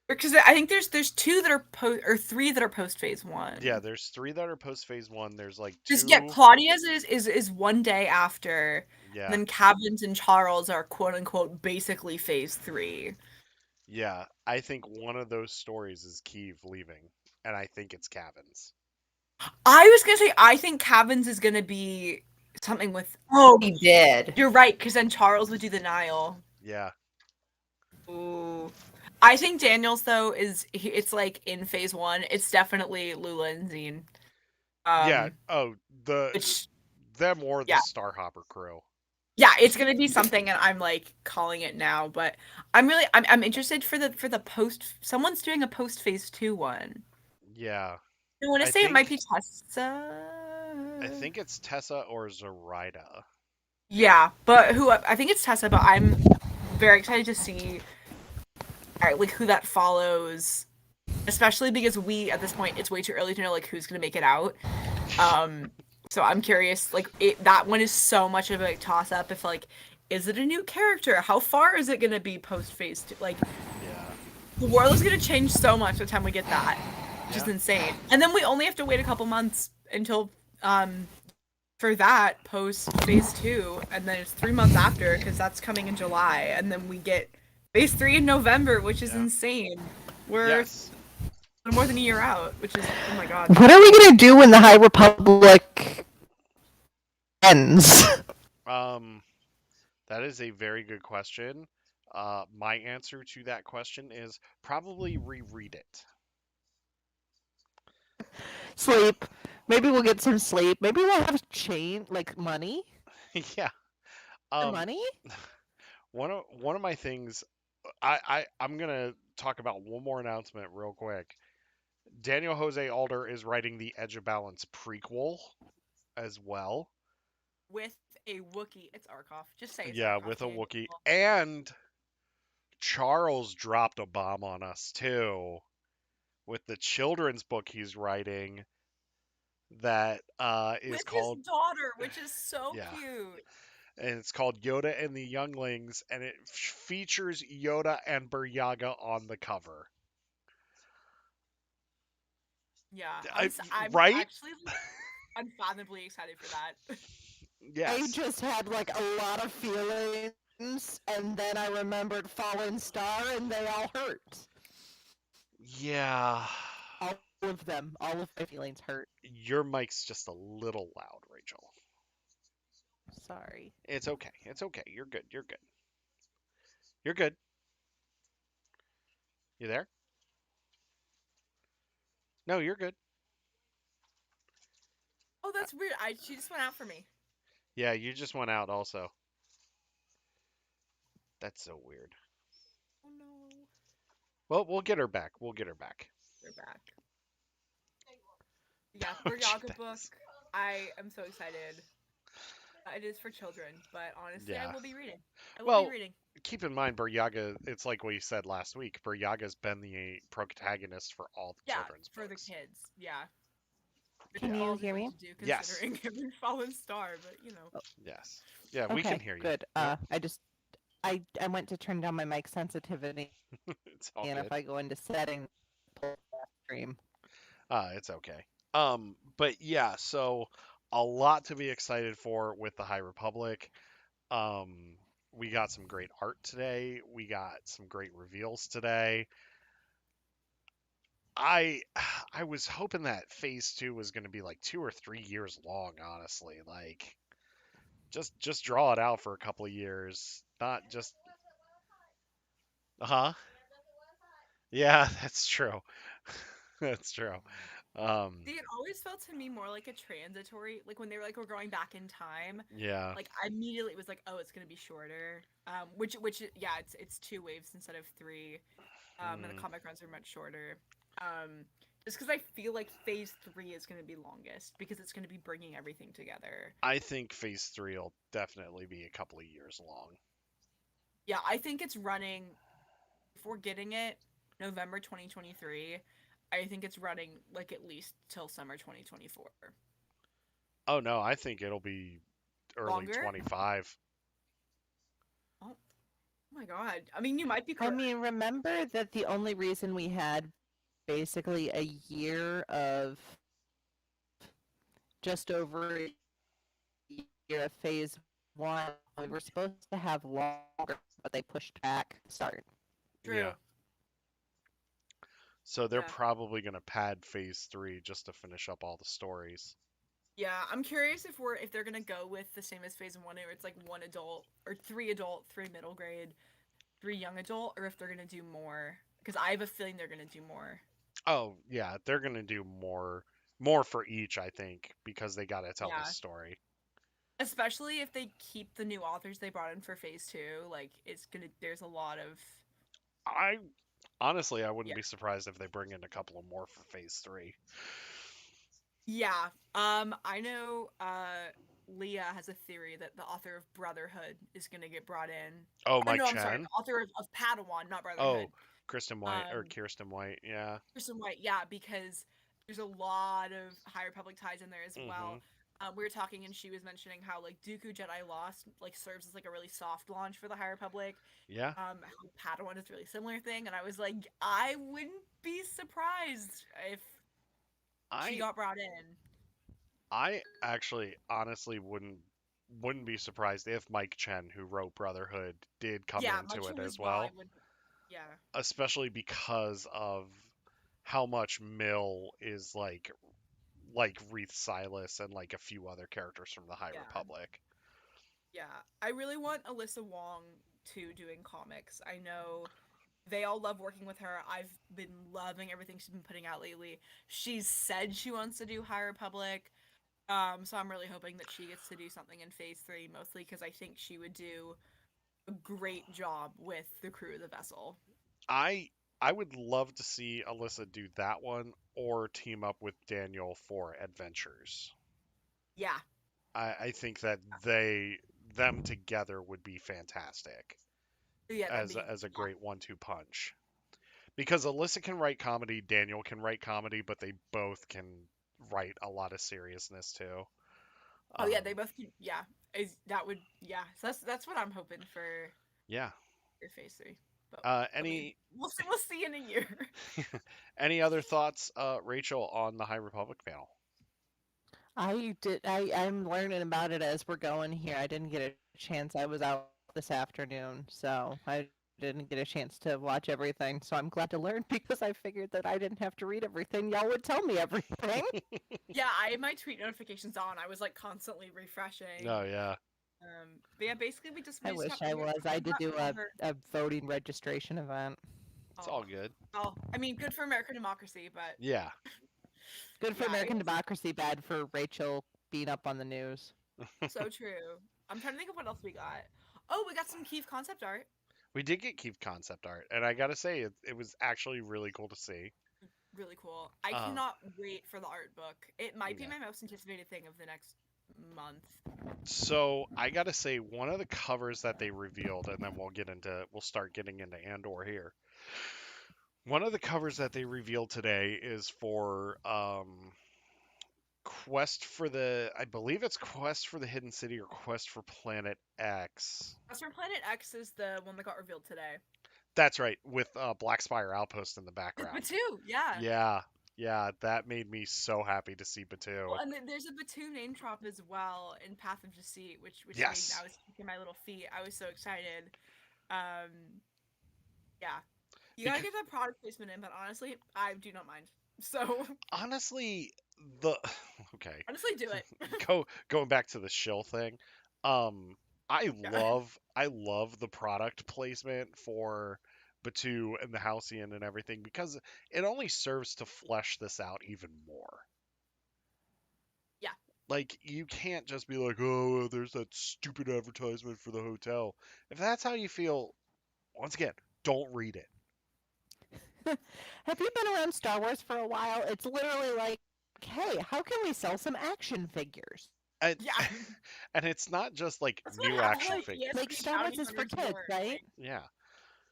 Because I think there's two that are post or three that are post phase yeah. one. There's three that are post phase one. There's like Because yeah, two. Claudia's is one day after, and Yeah, then Cavan's and Charles are quote unquote basically phase three. yeah. I think one of those stories is Kiev leaving, and I think it's Cavan's. I was gonna say I think Cavan's is gonna be something with oh He did. you're right, because then Charles would do the Nile. Yeah, Ooh. I think Daniels though it's like in phase one. It's definitely Lula and Zine. yeah. Um, Oh, which them or the yeah, Starhopper crew. yeah, it's gonna be something, and I'm like calling it now. But I'm interested for the post. Someone's doing a post phase two one. Yeah, I want to I say it might be think I Tessa. think it's Tessa or Zoraida. Yeah, but who I think it's Tessa. But I'm very excited to see like who that follows, especially because we at this point it's way too early to know like who's gonna make it out. Um, so I'm curious. Like that one is so much of a toss up. If like, is it a new character? How far is it gonna be post phase two? Like Yeah, the world is gonna change so much by the time we get that, which is yeah, insane. And then we only have to wait a couple months until for that post phase two, and then it's 3 months after because that's coming in July, and then we get phase three in November, which is yeah. insane. We're Yes. more than a year out, which is oh my god. What are we gonna do when the High Republic ends? Um, that is a very good question. My answer to that question is probably reread it. Sleep. Maybe we'll get some sleep. Maybe we'll have chain like money. Yeah. The Um, money? one of my things, I'm gonna talk about one more announcement real quick. Daniel Jose Alder is writing the Edge of Balance prequel as well. With a Wookiee, it's Arkoff. Just say it's Yeah, Arkoff, with a Daniel. Wookiee. And Charles dropped a bomb on us too with the children's book he's writing that is With his called daughter, which is so yeah. cute. and it's called Yoda and the Younglings, and it features Yoda and Buryaga on the cover. Yeah, I, I'm right? actually like, unfathomably excited for that. I Yes. just had like a lot of feelings, and then I remembered Fallen Star, and they all hurt. Yeah. All of them, all of my feelings hurt. Your mic's just a little loud, Rachel. Sorry. It's okay. It's okay. You're good. You're good. You're good. You there? No, you're good. Oh, Uh, that's weird. She just went out for me. Yeah, you just went out also. That's so weird. Oh no, Well, we'll get her back. We'll get her back. they're back. Yeah, Oh, gee, Buryaga that book. is. I am so excited. It is for children, but honestly, I Yeah. will be reading. I will be Well, reading. keep in mind, Buryaga, it's like we said last week. Buryaga's been the protagonist for all the Yeah, children's for the books. kids. Yeah, which Can is Yeah. you all we hear like me? to do Yes. considering every fallen star. But you know. Oh, Yes. Yeah, we can okay, hear you. good. Yep. I went to turn down my mic sensitivity, It's all and if good. I go into settings, pull that stream. It's okay. But yeah, so a lot to be excited for with the High Republic. Um, we got some great art today. We got some great reveals today. I I was hoping that phase 2 was going to be like 2 or 3 years long, honestly. Like just draw it out for a couple of years, not just huh? Yeah, that's true. That's true. Um, See, it always felt to me more like a transitory, like when they were like we're going back in time. yeah. Like I immediately was like, oh, it's gonna be shorter. Which yeah, it's 2 waves instead of 3. And the Mm, comic runs are much shorter. Um, just because I feel like phase 3 is gonna be longest because it's gonna be bringing everything together. I think phase 3 will definitely be a couple of years long. Yeah, I think it's running. If we're getting it November 2023, I think it's running like at least till summer 2024. Oh no, I think it'll be early Longer? 25. Oh, oh my god. I mean, you might be I correct. mean, remember that the only reason we had basically a year of just over a year of phase one, we were supposed to have longer, but they pushed back start. True. Yeah. So they're Yeah. probably going to pad phase 3 just to finish up all the stories. Yeah, I'm curious if they're gonna go with the same as phase 1, where it's like 1 adult or 3 adult, 3 middle grade, 3 young adult, or if they're gonna do more. Because I have a feeling they're gonna do more. Oh, yeah, they're going to do more for each, I think, because they got to tell this Yeah, story. especially if they keep the new authors they brought in for phase 2. Like it's gonna. There's a lot of I honestly, I wouldn't yeah. be surprised if they bring in a couple of more for phase 3. Yeah. I know Leah has a theory that the author of Brotherhood is gonna get brought in. Oh, Or Mike no, I'm sorry, Chen? the author of Padawan, not Oh, Brotherhood. Kristen White or Um Kirsten White, yeah. Kristen White, yeah, because there's a lot of High Republic ties in there as Mhm. well. We were talking and she was mentioning how like Dooku Jedi Lost like serves as like a really soft launch for the High Republic. Yeah. How Padawan is a really similar thing, and I was like, I wouldn't be surprised if she I got brought in. I actually honestly wouldn't be surprised if Mike Chen, who wrote Brotherhood, did come Yeah, into much it as as well. I well, would. Yeah, especially because of how much Mill is like Wreath Silas and like a few other characters from the High yeah, Republic. yeah. I really want Alyssa Wong to doing comics. I know they all love working with her. I've been loving everything she's been putting out lately. She's said she wants to do High Republic. So I'm really hoping that she gets to do something in phase 3, mostly because I think she would do a great job with the crew of the vessel. I I would love to see Alyssa do that one or team up with Daniel for Adventures. Yeah, I think that them together would be fantastic yeah, that'd be as a yeah. great one-two punch. Because Alyssa can write comedy, Daniel can write comedy, but they both can write a lot of seriousness too. Oh yeah, they Um, both can. Yeah, is that would yeah. So that's what I'm hoping for Yeah. phase 3. But I mean, Any we'll see in a year. any other thoughts, Rachel, on the High Republic panel? I'm learning about it as we're going here. I didn't get a chance. I was out this afternoon, so I didn't get a chance to watch everything. So I'm glad to learn because I figured that I didn't have to read everything. Y'all would tell me everything. Yeah, I had my tweet notifications on. I was like constantly refreshing. Oh yeah. But yeah, basically we I just wish got I was. I had to got do over. a voting registration event. It's all Oh, good. well, I mean, good for American democracy, but Yeah. Good for yeah, it American was democracy, bad for Rachel being up on the news. so true. I'm trying to think of what else we got. Oh, we got some Keith concept art. We did get Keith concept art, and I gotta say it was actually really cool to see. Really cool. I Uh, cannot wait for the art book. It might be yeah. my most anticipated thing of the next month. So I gotta say one of the covers that they revealed, and then we'll start getting into Andor here. One of the covers that they revealed today is for I believe it's Quest for the Hidden City or Quest for Planet X. Astro Planet X is the one that got revealed today. That's right, with Black Spire Outpost in the With background. Batu, yeah. Yeah, yeah, that made me so happy to see Well, Batu. and there's a Batu name drop as well in Path of Deceit, which made Yes, I was kicking my little feet. I was so excited. Um, yeah, you gotta because get that product placement in, but honestly, I do not mind. So honestly, the okay, honestly, do it. going back to the shill thing, um, Yeah. I love the product placement for Batu and the Halcyon and everything because it only serves to flesh this out even more. Yeah. Like you can't just be like, oh, there's that stupid advertisement for the hotel. If that's how you feel, once again, don't read it. Have you been around Star Wars for a while? It's literally like, hey, how can we sell some action figures? And Yeah. and it's not just like That's what new happened. action Like figures. Like, ESP Star Wars Bounty is for Hunters kids, were right? like, Yeah.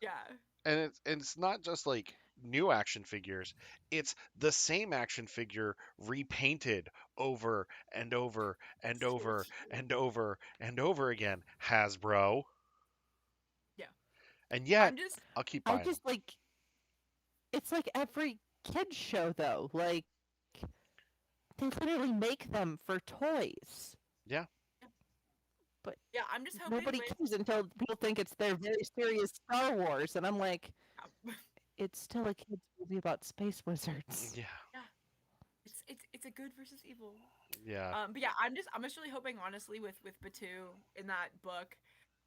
yeah. And it's not just like new action figures. It's the same action figure repainted over and over and So over cute. and over and over again. Hasbro. Yeah. And yet, I'm just I'll keep I buying them. just like, it's like every kid's show, though. Like, they literally make them for toys. Yeah. But yeah, I'm just hoping nobody with cares until people think it's their very serious Star Wars. And I'm like, it's still a kid's movie about space wizards. Yeah. yeah, it's a good versus evil. Yeah. But yeah, I'm just really hoping honestly with Batu in that book,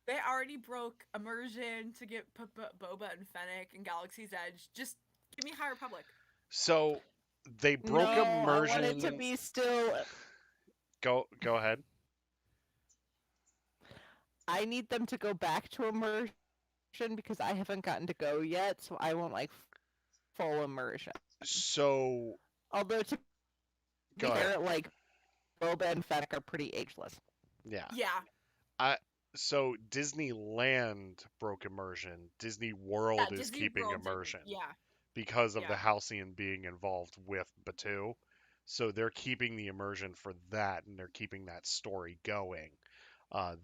they already broke immersion to get Boba and Fennec and Galaxy's Edge. Just give me High Republic. So they No, broke I want it to immersion. be still. Go ahead. I need them to go back to immersion because I haven't gotten to go yet, so I want like full immersion. So Although to be go ahead. fair, like Boba and Fennec are pretty ageless. Yeah. Yeah, I so Disneyland broke immersion. Disney yeah. World is Disney keeping World did. immersion Yeah, because of the yeah, Halcyon being involved with Batu. So they're keeping the immersion for that, and they're keeping that story going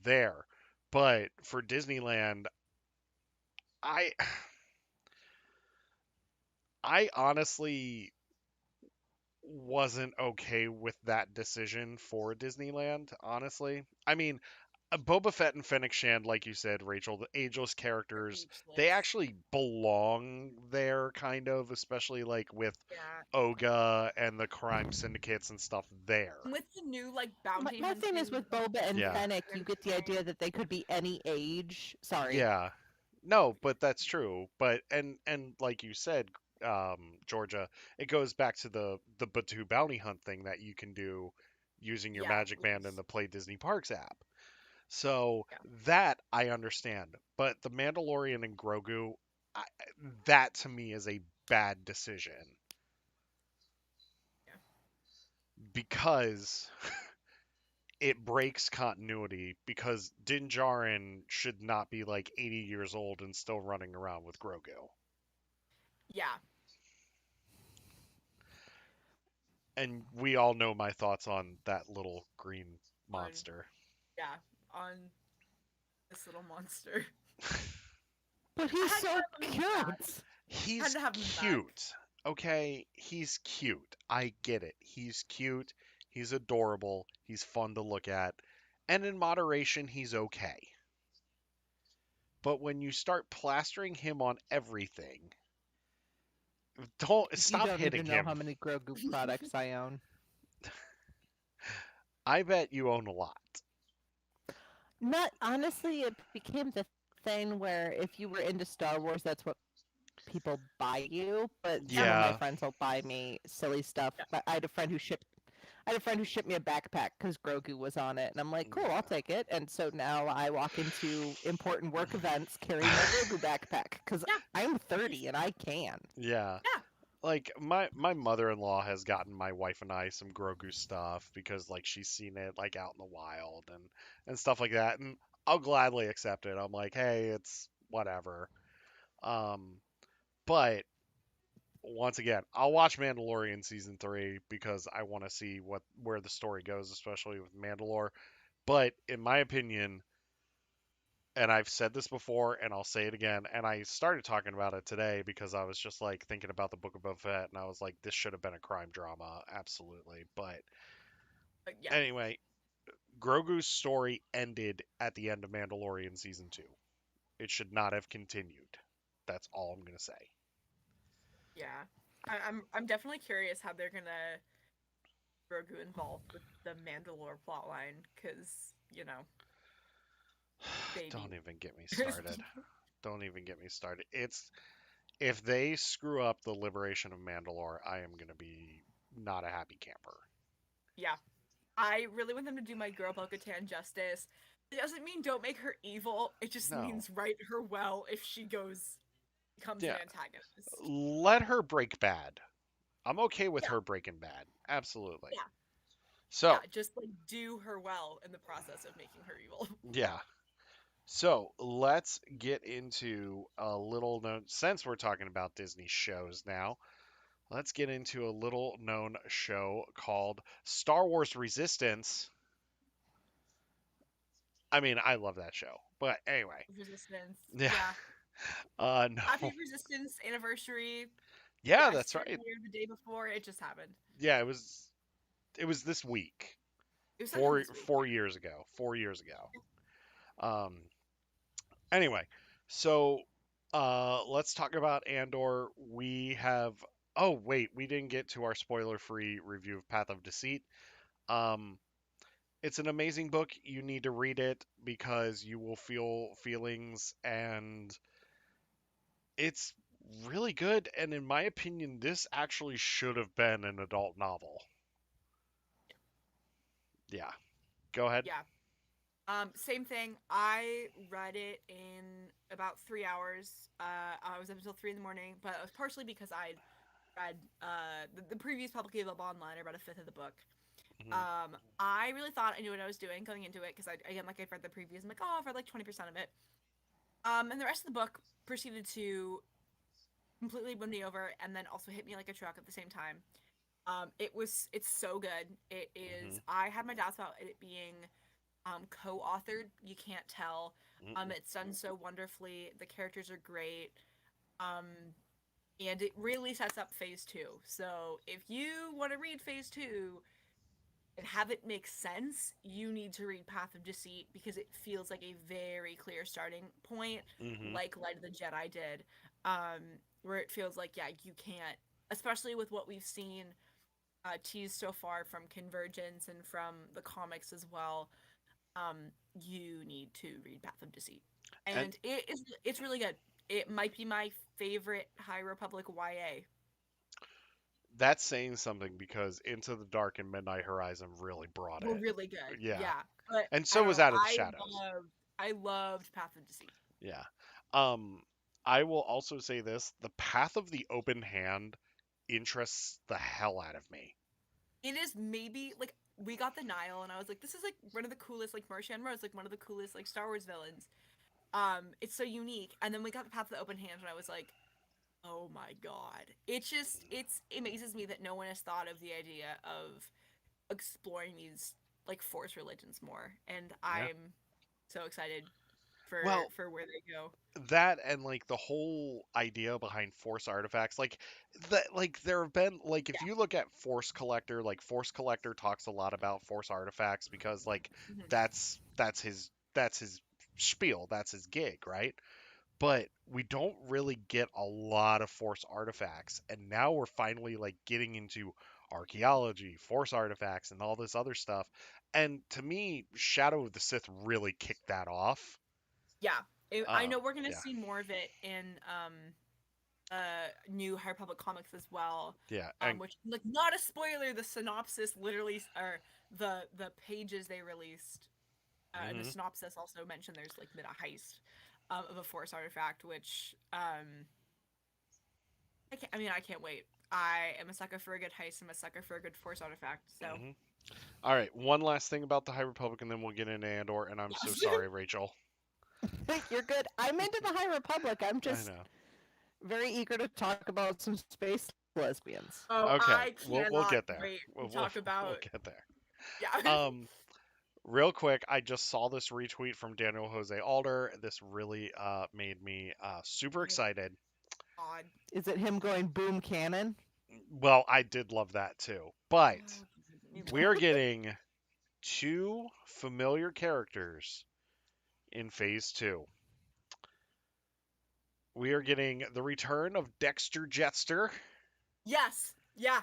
there. But for Disneyland, I I honestly wasn't okay with that decision for Disneyland. Honestly, I mean, Boba Fett and Fennec Shand, like you said, Rachel, the ageless they're characters, they ageless. actually belong there, kind of, especially like with Yeah, Oga and the crime syndicates and stuff there. with the new like My, bounty my thing is hunting with Boba and Yeah, Fennec, and you get the idea everything. that they could be any age. Sorry. yeah. No, but that's true. But and like you said, Georgia, it goes back to the Batu bounty hunt thing that you can do using your Yeah, Magic which Band and is the Play Disney Parks app. So yeah, that I understand, but the Mandalorian and Grogu, I, that to me is a bad decision yeah, because it breaks continuity. Because Din Djarin should not be like 80 years old and still running around with Grogu. yeah. And we all know my thoughts on that little green On monster. yeah, on this little monster. But I he's had to so have him back. cute. Had He's to have him back. cute. Okay, he's cute. I get it. He's cute. He's adorable. He's fun to look at. And in moderation, he's okay. But when you start plastering him on everything, don't You stop don't hitting even know him. how many Grogu products I own. I bet you own a lot. Not honestly, it became the thing where if you were into Star Wars, that's what people buy you. But Yeah, some of my Yeah, friends will buy me silly stuff. yeah, I had a friend who shipped me a backpack because Grogu was on it, and I'm like, cool, I'll yeah, take it. And so now I walk into important work events carrying my Grogu backpack because yeah. I'm He's 30 and I can. yeah. yeah. Like my mother-in-law has gotten my wife and I some Grogu stuff because like she's seen it like out in the wild and stuff like that, and I'll gladly accept it. I'm like, hey, it's whatever. Um, but once again, I'll watch Mandalorian season 3 because I want to see what where the story goes, especially with Mandalore. But in my opinion, and I've said this before and I'll say it again, and I started talking about it today because I was just like thinking about the Book of Boba Fett and I was like, this should have been a crime drama, absolutely. But Yeah. anyway, Grogu's story ended at the end of Mandalorian season 2. It should not have continued. That's all I'm gonna say. Yeah. I'm definitely curious how they're gonna Grogu involved with the Mandalore plotline, because Don't baby. even get me started. Don't even get me started. It's if they screw up the liberation of Mandalore, I am gonna be not a happy camper. Yeah. I really want them to do my girl Bo-Katan justice. It doesn't mean don't make her evil. It just No. means write her well if she becomes an Yeah. antagonist. Let her break bad. I'm okay with Yeah, her breaking bad. Absolutely. yeah, yeah. So, Just like do her well in the process of making her evil. yeah. So, let's get into a little known, since we're talking about Disney shows now, let's get into a little known show called Star Wars Resistance. I mean, I love that show. But anyway, Resistance. yeah. Yeah. No. Happy Resistance anniversary Yeah, that's yesterday right. or the day before. It just happened. Yeah, it was this week. It was sometime Four this week. four years ago. 4 years ago. Um Anyway, so let's talk about Andor. We have. Oh wait, we didn't get to our spoiler-free review of Path of Deceit. Um, it's an amazing book. You need to read it because you will feel feelings, and it's really good. And in my opinion, this actually should have been an adult novel. Yeah, go ahead. Yeah. Same thing. I read it in about 3 hours. I was up until 3 in the morning, but it was partially because I'd read the previous public available online. I read a fifth of the book. Hmm. I really thought I knew what I was doing going into it because again, like I've read the previews. I'm like, oh, I've read like 20% of it. And the rest of the book proceeded to completely win me over, and then also hit me like a truck at the same time. It's so good. It Hmm. is. I had my doubts about it being co-authored. You can't tell. Hmm. It's done so wonderfully. The characters are great. Um, and it really sets up phase two. So if you want to read phase two and have it make sense, you need to read Path of Deceit because it feels like a very clear starting point, Hmm. like Light of the Jedi did. Where it feels like, yeah, you can't, especially with what we've seen teased so far from Convergence and from the comics as well. You need to read Path of Deceit, And and it's really good. It might be my favorite High Republic YA. that's saying something because Into the Dark and Midnight Horizon really brought Were it. really good, Yeah. yeah. But And I so don't was know. Out of the Shadows. I loved Path of Deceit. Yeah. Um, I will also say this: the Path of the Open Hand interests the hell out of me. It is maybe like we got the Nile, and I was like, this is like one of the coolest, like Marchand Rose, like one of the coolest like Star Wars villains. It's so unique. And then we got the Path of the Open Hand, and I was like, oh my god. It amazes me that no one has thought of the idea of exploring these like force religions more. And Yeah. so excited Well, for where they go. that and like the whole idea behind force artifacts, like that, like there have been like if Yeah. you look at Force Collector talks a lot about force artifacts because like Mhm. that's his spiel, that's his gig, right? But we don't really get a lot of force artifacts, and now we're finally like getting into archaeology, force artifacts, and all this other stuff. And to me, Shadow of the Sith really kicked that off. Yeah, I know we're gonna Yeah, see more of it in new High Republic comics as well. yeah, and Which, like, not a spoiler, the synopsis literally, or the pages they released, and the mhm. synopsis also mentioned there's like been a heist of a force artifact, which I can't wait. I am a sucker for a good heist. I'm a sucker for a good force artifact. So Mhm. All right, one last thing about the High Republic, and then we'll get into Andor. And I'm so yes. sorry, Rachel. You're good. I'm into the High Republic. I'm I just know. very eager to talk about some space lesbians. Oh, Okay, I we'll cannot get there. wait We'll to we'll, talk we'll about. get there. Yeah. Um, Real quick, I just saw this retweet from Daniel Jose Alder. This really made me super Oh, excited. God. Is it him going boom cannon? Well, I did love that too. But Oh, me we're more. getting two familiar characters in phase two. We are getting the return of Dexter Jetster. Yes. Yeah.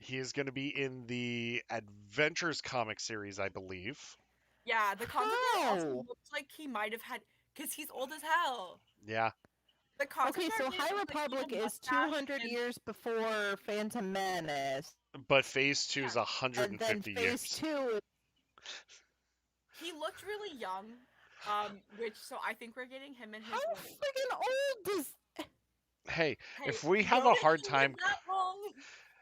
He is going to be in the Adventures comic series, I believe. Yeah. The concept art also How? looks like he might have had, because he's old as hell. Yeah, The concept Okay, art so made it High look like he had Republic a is mustache 200 and years before Phantom Menace, but phase two is yeah, and then 150 Phase years. 2 he looked really young. Which, so I think we're getting him in how his like, friggin' old is Hey, hey, if we have Yoda a hard didn't live time that long.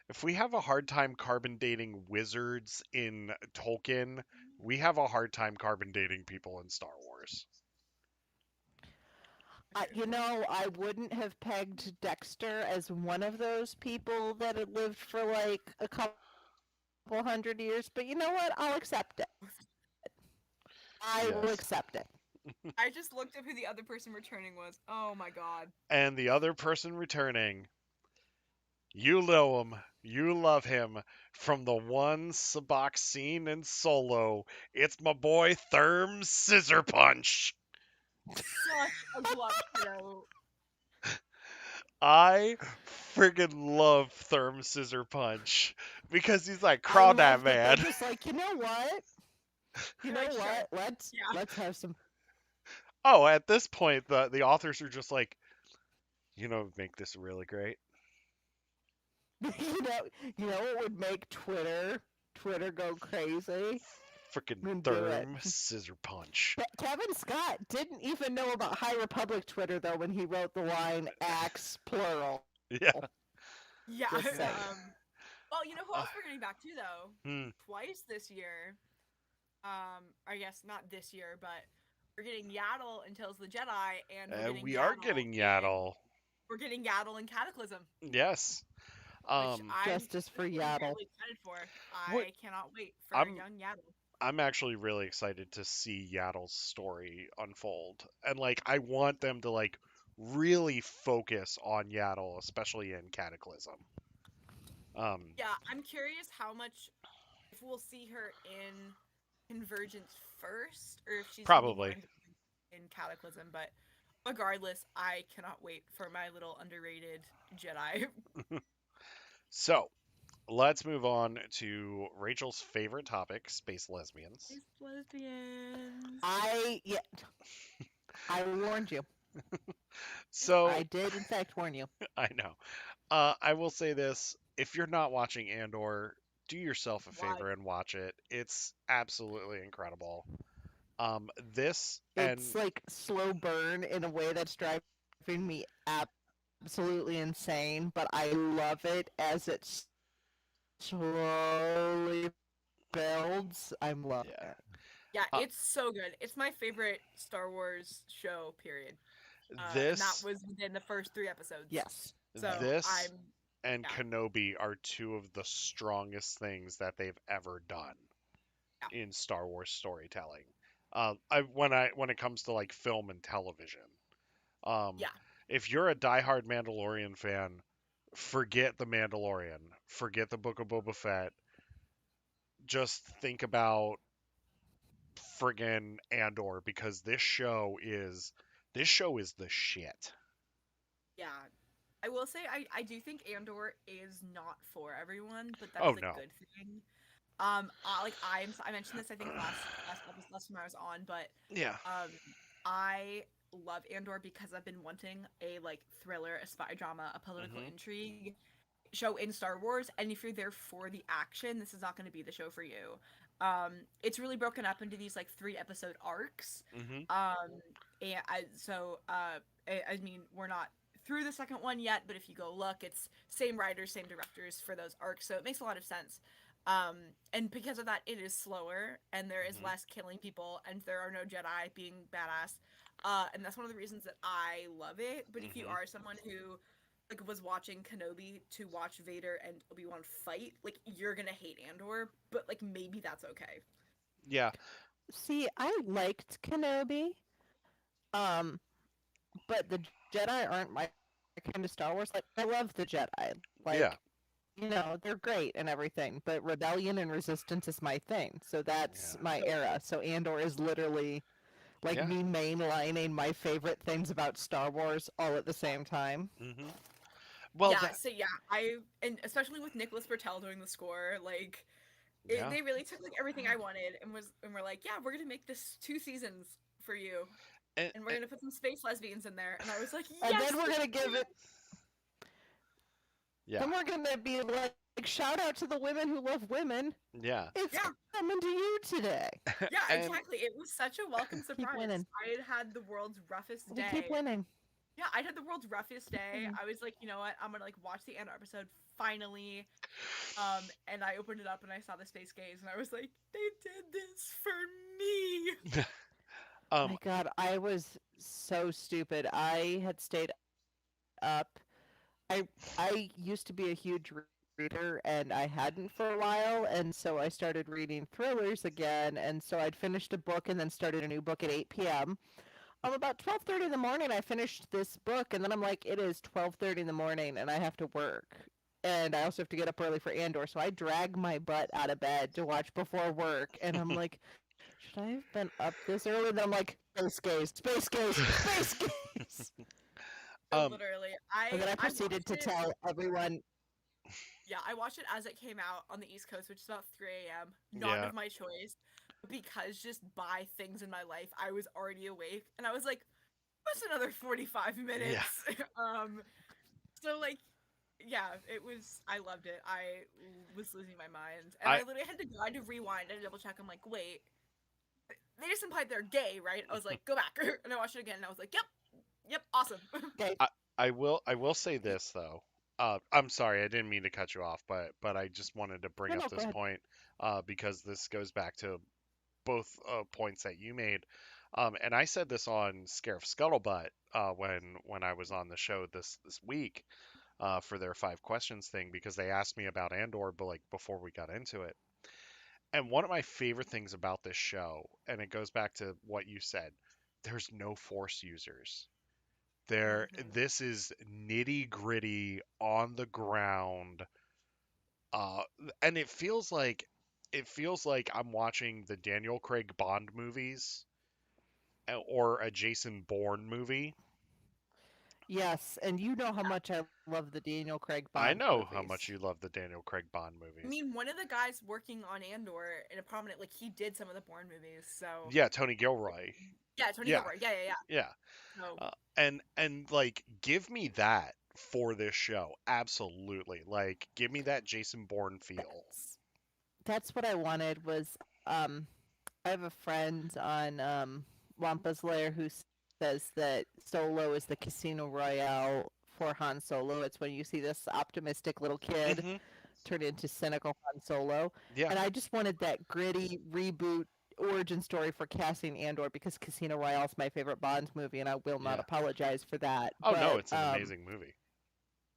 if we have a hard time carbon dating wizards in Tolkien, we have a hard time carbon dating people in Star Wars. I wouldn't have pegged Dexter as one of those people that had lived for like a couple hundred years, but you know what? I'll accept it. I will Yes. accept it. I just looked up who the other person returning was. Oh my god. And the other person returning, you know him, you love him from the one Sabak scene in Solo. It's my boy Therm Scissor Punch. Such a glove kiddo. I friggin' love Therm Scissor Punch because he's like I crawdad love that they're man. just like, you know what? You know Like, sure. what? Yeah. Let's have some. Oh, at this point, the authors are just like, make this really great. you know, what would make Twitter go crazy? Freaking And do it. Therm Scissor Punch. Kevin Scott didn't even know about High Republic Twitter though when he wrote the line "axe plural." Yeah. Yeah. Just saying. Well, you know who Uh, else we're getting back to though? hmm. Twice this year. I guess not this year, but we're getting Yaddle in Tales of the Jedi, and we're getting We are Yaddle getting in Yaddle. we're getting Yaddle in Cataclysm, Yes. which I'm Justice for really Yaddle. excited for. What I cannot wait for I'm young Yaddle. I'm actually really excited to see Yaddle's story unfold. And like I want them to like really focus on Yaddle, especially in Cataclysm. Um Yeah, I'm curious how much, if we'll see her in Convergence first, or if she's gonna be more Probably. in Cataclysm. But regardless, I cannot wait for my little underrated Jedi. So, let's move on to Rachel's favorite topic, space lesbians. These lesbians. I warned you. So, I did in fact warn you. I know. I will say this, if you're not watching Andor, do yourself a Why? favor and watch it. It's absolutely incredible. This It's and like slow burn in a way that's driving me absolutely insane, but I love it as it slowly builds. I'm loving yeah. it. Yeah, Uh, it's so good. It's my favorite Star Wars show, period. And that this was within the first 3 episodes. Yes. So this I'm and yeah. Kenobi are two of the strongest things that they've ever done Yeah. in Star Wars storytelling. When it comes to like film and television. Um, Yeah. if you're a diehard Mandalorian fan, forget the Mandalorian, forget the Book of Boba Fett. Just think about friggin' Andor because this show is the shit. Yeah. I will say I do think Andor is not for everyone, but that Oh is a no. good thing. I mentioned this I think last time I was on, but Yeah. um I love Andor because I've been wanting a like thriller, a spy drama, a political Mhm. intrigue show in Star Wars, and if you're there for the action, this is not going to be the show for you. It's really broken up into these like 3 episode arcs. Mhm. Um, I mean, we're not through the second one yet, but if you go look, it's same writers, same directors for those arcs, so it makes a lot of sense. And because of that, it is slower, and there is Mhm. less killing people, and there are no Jedi being badass. And that's one of the reasons that I love it. But if you Mhm. are someone who like was watching Kenobi to watch Vader and Obi-Wan fight, like you're gonna hate Andor, but like maybe that's okay. Yeah. See, I liked Kenobi, um, but the Jedi aren't my kind of Star Wars. Like, I love the Jedi. Yeah. Like, they're great and everything, but rebellion and resistance is my thing. So that's Yeah. my Totally. era. So Andor is literally like Yeah. me mainlining my favorite things about Star Wars all at the same time. Mhm. Well, Yeah, that. so yeah, and especially with Nicholas Bertel doing the score, like Yeah. they really took like everything I wanted and we're like, yeah, we're gonna make this 2 seasons for you, And, and we're gonna put some space lesbians in there, and I was like, And then yes, we're thank gonna give it you. yeah. then we're gonna be like shout out to the women who love women. Yeah. It's Yeah, coming to you today. yeah, And exactly. It was such a welcome Keep surprise. winning. I had had the world's roughest We keep day. winning. Yeah, I had the world's roughest Keep day. winning. I was like, you know what? I'm gonna like watch the end episode finally. And I opened it up and I saw the space gaze and I was like, they did this for me. um My God, I was so stupid. I had stayed up. I used to be a huge reader and I hadn't for a while, and so I started reading thrillers again, and so I'd finished a book and then started a new book at 8 p.m. About 12:30 in the morning I finished this book, and then I'm like, it is 12:30 in the morning and I have to work. And I also have to get up early for Andor, so I drag my butt out of bed to watch before work, and I'm like, should I have been up this early? And then I'm like, space gaze, space gaze, space gaze. um Literally, And then I I proceeded watched to it. tell everyone, Yeah, I watched it as it came out on the East Coast, which is about 3 a.m. Not yeah. of my choice, because just by things in my life, I was already awake, and I was like, what's another 45 Yeah. minutes? um, so like, yeah, it was. I loved it. Was losing my mind, and I I literally had to go. I had to rewind and double check. I'm like, wait, they just implied they're gay, right? I was like, go back, and I watched it again, and I was like, yep, yep, awesome. okay, I will say this though. I'm sorry, I didn't mean to cut you off, but I just wanted to bring no, up no, go this ahead. point because this goes back to both points that you made. And I said this on Scare Scuttlebutt when I was on the show this week for their 5 questions thing because they asked me about Andor, but like before we got into it. And one of my favorite things about this show, and it goes back to what you said, there's no Force users. Hmm. This is nitty gritty on the ground, uh, and it feels like I'm watching the Daniel Craig Bond movies or a Jason Bourne movie. Yes, and you know how much I love the Daniel Craig I Bond know how much movies. you love the Daniel Craig Bond I movies. mean, one of the guys working on Andor in a prominent, like he did some of the Bourne movies, so Yeah, Tony Gilroy. yeah, Tony Yeah, Gilroy, yeah, yeah, yeah. yeah. So And like give me that for this show. Absolutely. Like give me that Jason Bourne feel. That's that's what I wanted was I have a friend on Wampa's Lair who says that Solo is the Casino Royale for Han Solo. It's when you see this optimistic little kid Hmm. turn into cynical Han Solo. Yeah. And I just wanted that gritty reboot origin story for casting Andor because Casino Royale is my favorite Bond movie and I will not Yeah. apologize for that. Oh no, But it's an amazing movie.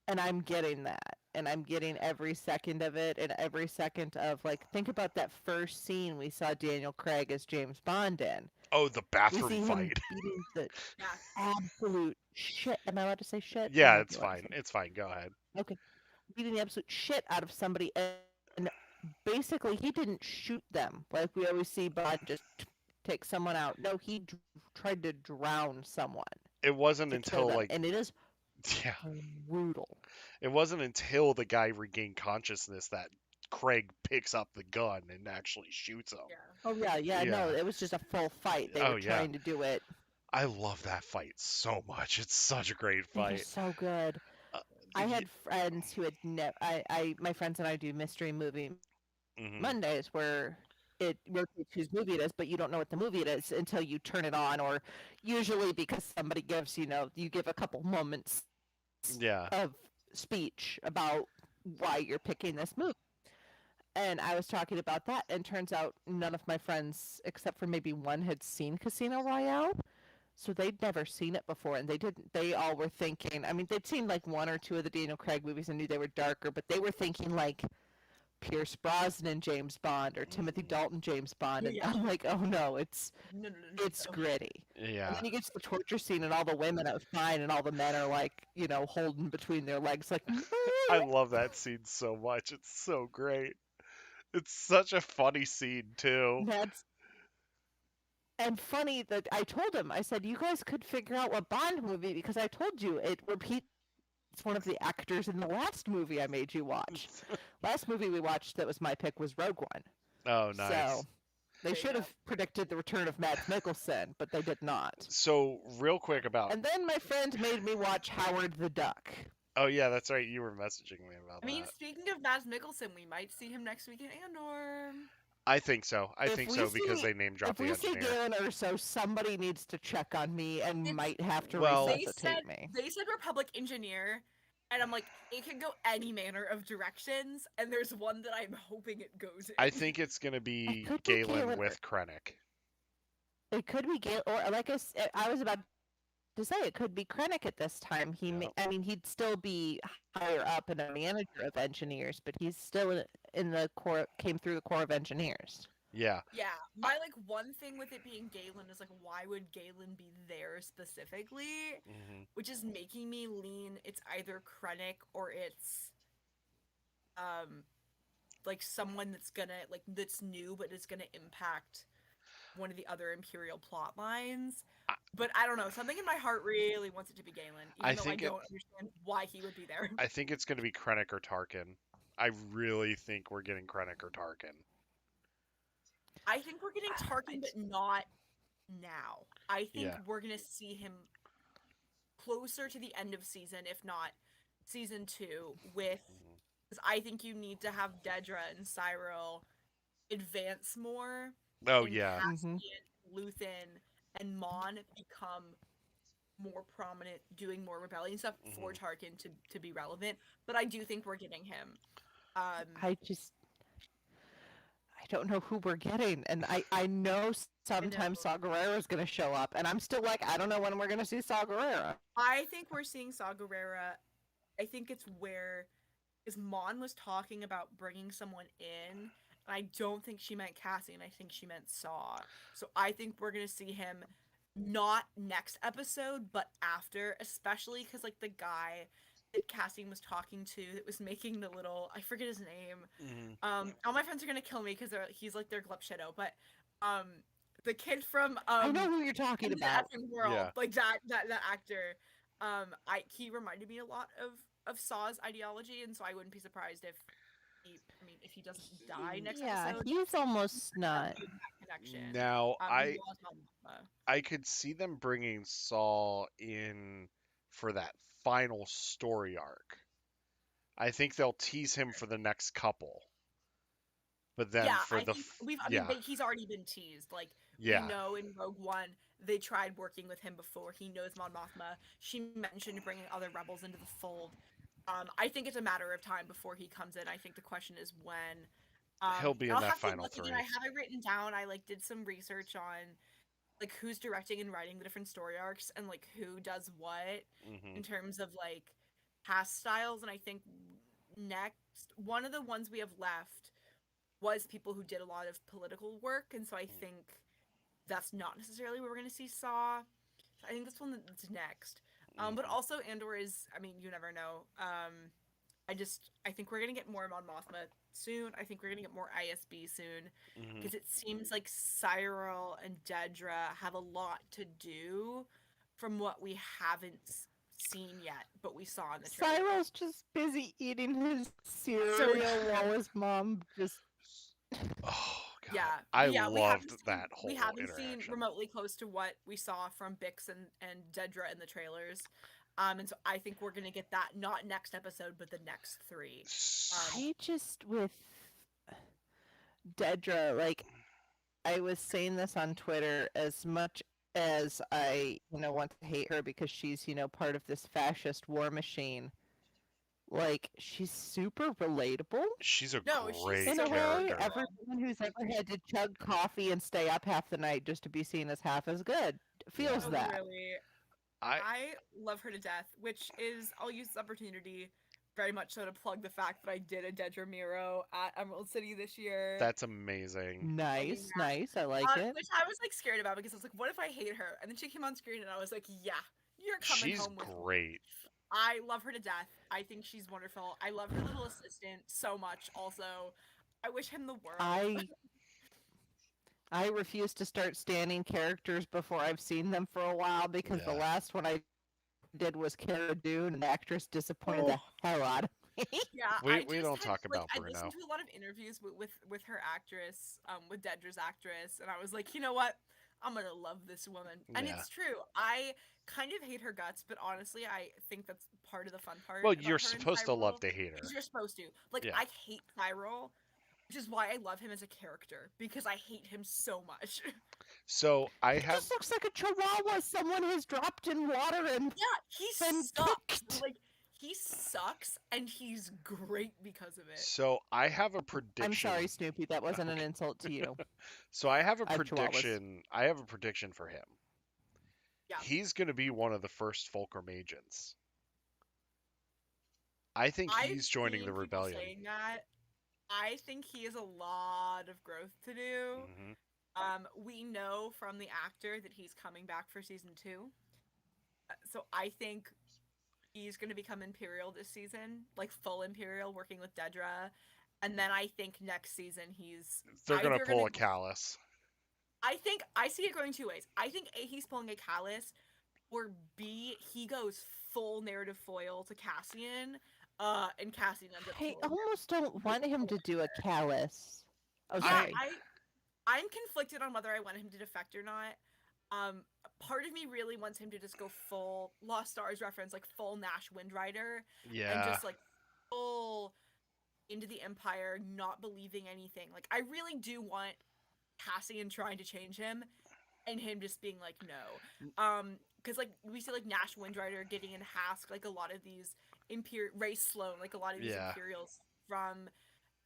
And I'm getting that. And I'm getting every second of it and every second of like think about that first scene we saw Daniel Craig as James Bond in. Oh, the We bathroom see him fight. beating the Yeah. absolute shit. Am I allowed to say shit? I Yeah, might be it's allowed to fine. say. It's fine. Go ahead. Okay. Beating the absolute shit out of somebody and basically he didn't shoot them like we always see Bond just take someone out. No, he tried to drown someone It wasn't to kill until them like and it is yeah, brutal. it wasn't until the guy regained consciousness that Craig picks up the gun and actually shoots him. Yeah. Oh yeah, yeah, no, Yeah. it was just a full fight. They Oh were yeah. trying to do it. I love that fight so much. It's such a great It is fight. so good. Uh, I had friends who had never. My friends and I do mystery movie hmm Mondays where it rotates whose movie it is, but you don't know what the movie it is until you turn it on, or usually because somebody gives, you give a couple moments Yeah. of speech about why you're picking this movie. And I was talking about that, and turns out none of my friends, except for maybe one, had seen Casino Royale. So they'd never seen it before, and they didn't. They all were thinking. I mean, they'd seen like one or two of the Daniel Craig movies and knew they were darker, but they were thinking like Pierce Brosnan James Bond or Timothy hmm Dalton James Bond, Oh, and yeah. I'm like, oh no, No, no, no, it's no. gritty. And Yeah. then you get to the torture scene, and all the women are fine, and all the men are like, holding between their legs, like, I love that scene so much. It's so great. It's such a funny scene too. that's and funny that I told him, I said, you guys could figure out what Bond movie because I told you it repeats one of the actors in the last movie I made you watch. Last movie we watched that was my pick was Rogue One. Oh, So nice. they There you should go. have predicted the return of Mads Mikkelsen, but they did not. So, real quick about. And then my friend made me watch Howard the Duck. Oh, yeah, that's right. You were messaging me about I mean, that. speaking of Mads Mikkelsen, we might see him next week in Andor. I think so. I If think we so because see they name dropped if the we see engineer. Galen Urso, somebody needs to check on me and It's- might have to Well- They said resuscitate me. Republic engineer, and I'm like, it could go any manner of directions, and there's one that I'm hoping it goes in. I think it's going to be could be Galen Galen with Krennic. It could be Galen, or like I was about to say, it could be Krennic at this time. Yep. I mean, he'd still be higher up and a manager of engineers, but he's still in the core. Came through the Corps of Engineers. Yeah. Yeah, my like one thing with it being Galen is like, why would Galen be there specifically? hmm Which is making me lean. It's either Krennic or it's like someone that's new but is gonna impact one of the other Imperial plot lines. But I don't know. Something in my heart really wants it to be Galen, even I though I think don't understand why he would be there. I think it's going to be Krennic or Tarkin. I really think we're getting Krennic or Tarkin. I think we're getting Tarkin, but not now. I think Yeah. we're gonna see him closer to the end of season, if not season 2, with Mhm. because I think you need to have Dedra and Cyril advance more. Oh, and yeah. Cassian, Luthen, and Mon become more prominent, doing more rebellion stuff for Tarkin to be relevant. But I do think we're getting him. I don't know who we're getting, and I know sometimes Saw Gerrera is going to show up, and I'm still like, I don't know when we're going to see Saw Gerrera. I think we're seeing Saw Gerrera. I think it's where, is Mon was talking about bringing someone in, and I don't think she meant Cassian. I think she meant Saw. So I think we're gonna see him not next episode, but after, especially because like the guy that Cassian was talking to that was making the little, I forget his name. All my friends are gonna kill me because he's like their Glepshido, but the kid from I know who you're talking Into the about. Effing World, Yeah. like that actor. He reminded me a lot of Saw's ideology, and so I wouldn't be surprised if he doesn't die next Yeah, episode. he's almost not. Connection. Now, He was on, I could see them bringing Saul in for that final story arc. I think they'll tease him for the next couple. But then yeah, for I the think yeah. he's already been teased. Like Yeah. we know in Rogue One, they tried working with him before. He knows Mon Mothma. She mentioned bringing other rebels into the fold. I think it's a matter of time before he comes in. I think the question is when. He'll be in I'll that have to final look again. 3. I have it written down. I like did some research on like who's directing and writing the different story arcs and like who does what in Mhm. terms of like cast styles, and I think next one of the ones we have left was people who did a lot of political work, and so I think that's not necessarily where we're going to see Saw. So I think that's one that's next. But Mhm. also Andor is, I mean, you never know. I think we're gonna get more Mon Mothma soon. I think we're gonna get more ISB soon, Mhm. because it seems like Cyril and Dedra have a lot to do from what we haven't seen yet, but we saw in the trailer. Cyril's just busy eating his So cereal while his mom just. Oh god, yeah, I but yeah, loved that we whole haven't seen interaction. remotely close to what we saw from Bix and Dedra in the trailers. And so I think we're gonna get that not next episode, but the next three. S- I just, with Dedra, like, I was saying this on Twitter, as much as I, want to hate her because she's, part of this fascist war machine, like, she's super relatable. She's a No, she's great In so a way, character. relatable. everyone who's ever had to chug coffee and stay up half the night just to be seen as half as good feels Yeah. Oh, that. really? I I love her to death, which is, I'll use this opportunity very much so to plug the fact that I did a Dedra Miro at Emerald City this year. That's amazing. Plugging Nice, that. nice. I like it. Which I was like scared about because I was like, what if I hate her? And then she came on screen and I was like, yeah, you're coming She's home with me. great. I love her to death. I think she's wonderful. I love her little assistant so much also. I wish him the world. I I refuse to start standing characters before I've seen them for a while because the Yeah. last one I did was Cara Dune, and the actress disappointed the Oh, hell out of me. yeah, We I we just don't had talk like about I listened Bruno. to a lot of interviews with her actress, with Dedra's actress, and I was like, you know what? I'm gonna love this woman. And Yeah. it's true. I kind of hate her guts, but honestly, I think that's part of the fun Well, part you're about her and supposed to love Cyril. to hate her. Is you're supposed to. Like, Yeah. I hate Cyril, which is why I love him as a character, because I hate him so much. So I He have just looks like a chihuahua someone has dropped in water and Yeah, he then sucks. kicked. Like, he sucks, and he's great because of it. so I have a I'm sorry, prediction. Snoopy, that wasn't an Okay. insult to you. So I have a I have chihuahuas. prediction. I have a prediction for him. Yeah. He's going to be one of the first Fulcrum agents. I think I've he's joining the seen people rebellion. saying that. I think he has a lot of growth to do. Hmm. We know from the actor that he's coming back for season 2. So I think he's going to become Imperial this season, like full Imperial, working with Dedra. And then I think next season he's They're going to either going pull to a Callus. I think I see it going two ways. I think A, he's pulling a Callus, or B, he goes full narrative foil to Cassian, and Cassian ends up I killing him. almost don't want him to do a callus. Oh, Yeah, sorry. I'm conflicted on whether I want him to defect or not. Part of me really wants him to just go full Lost Stars reference, like full Nash Windrider, and Yeah. just like full into the Empire, not believing anything. Like, I really do want Cassian trying to change him, and him just being like, no. Because like we see like Nash Windrider, Gideon Hask, like a lot of these Ray Sloan, like a lot of these Yeah. Imperials from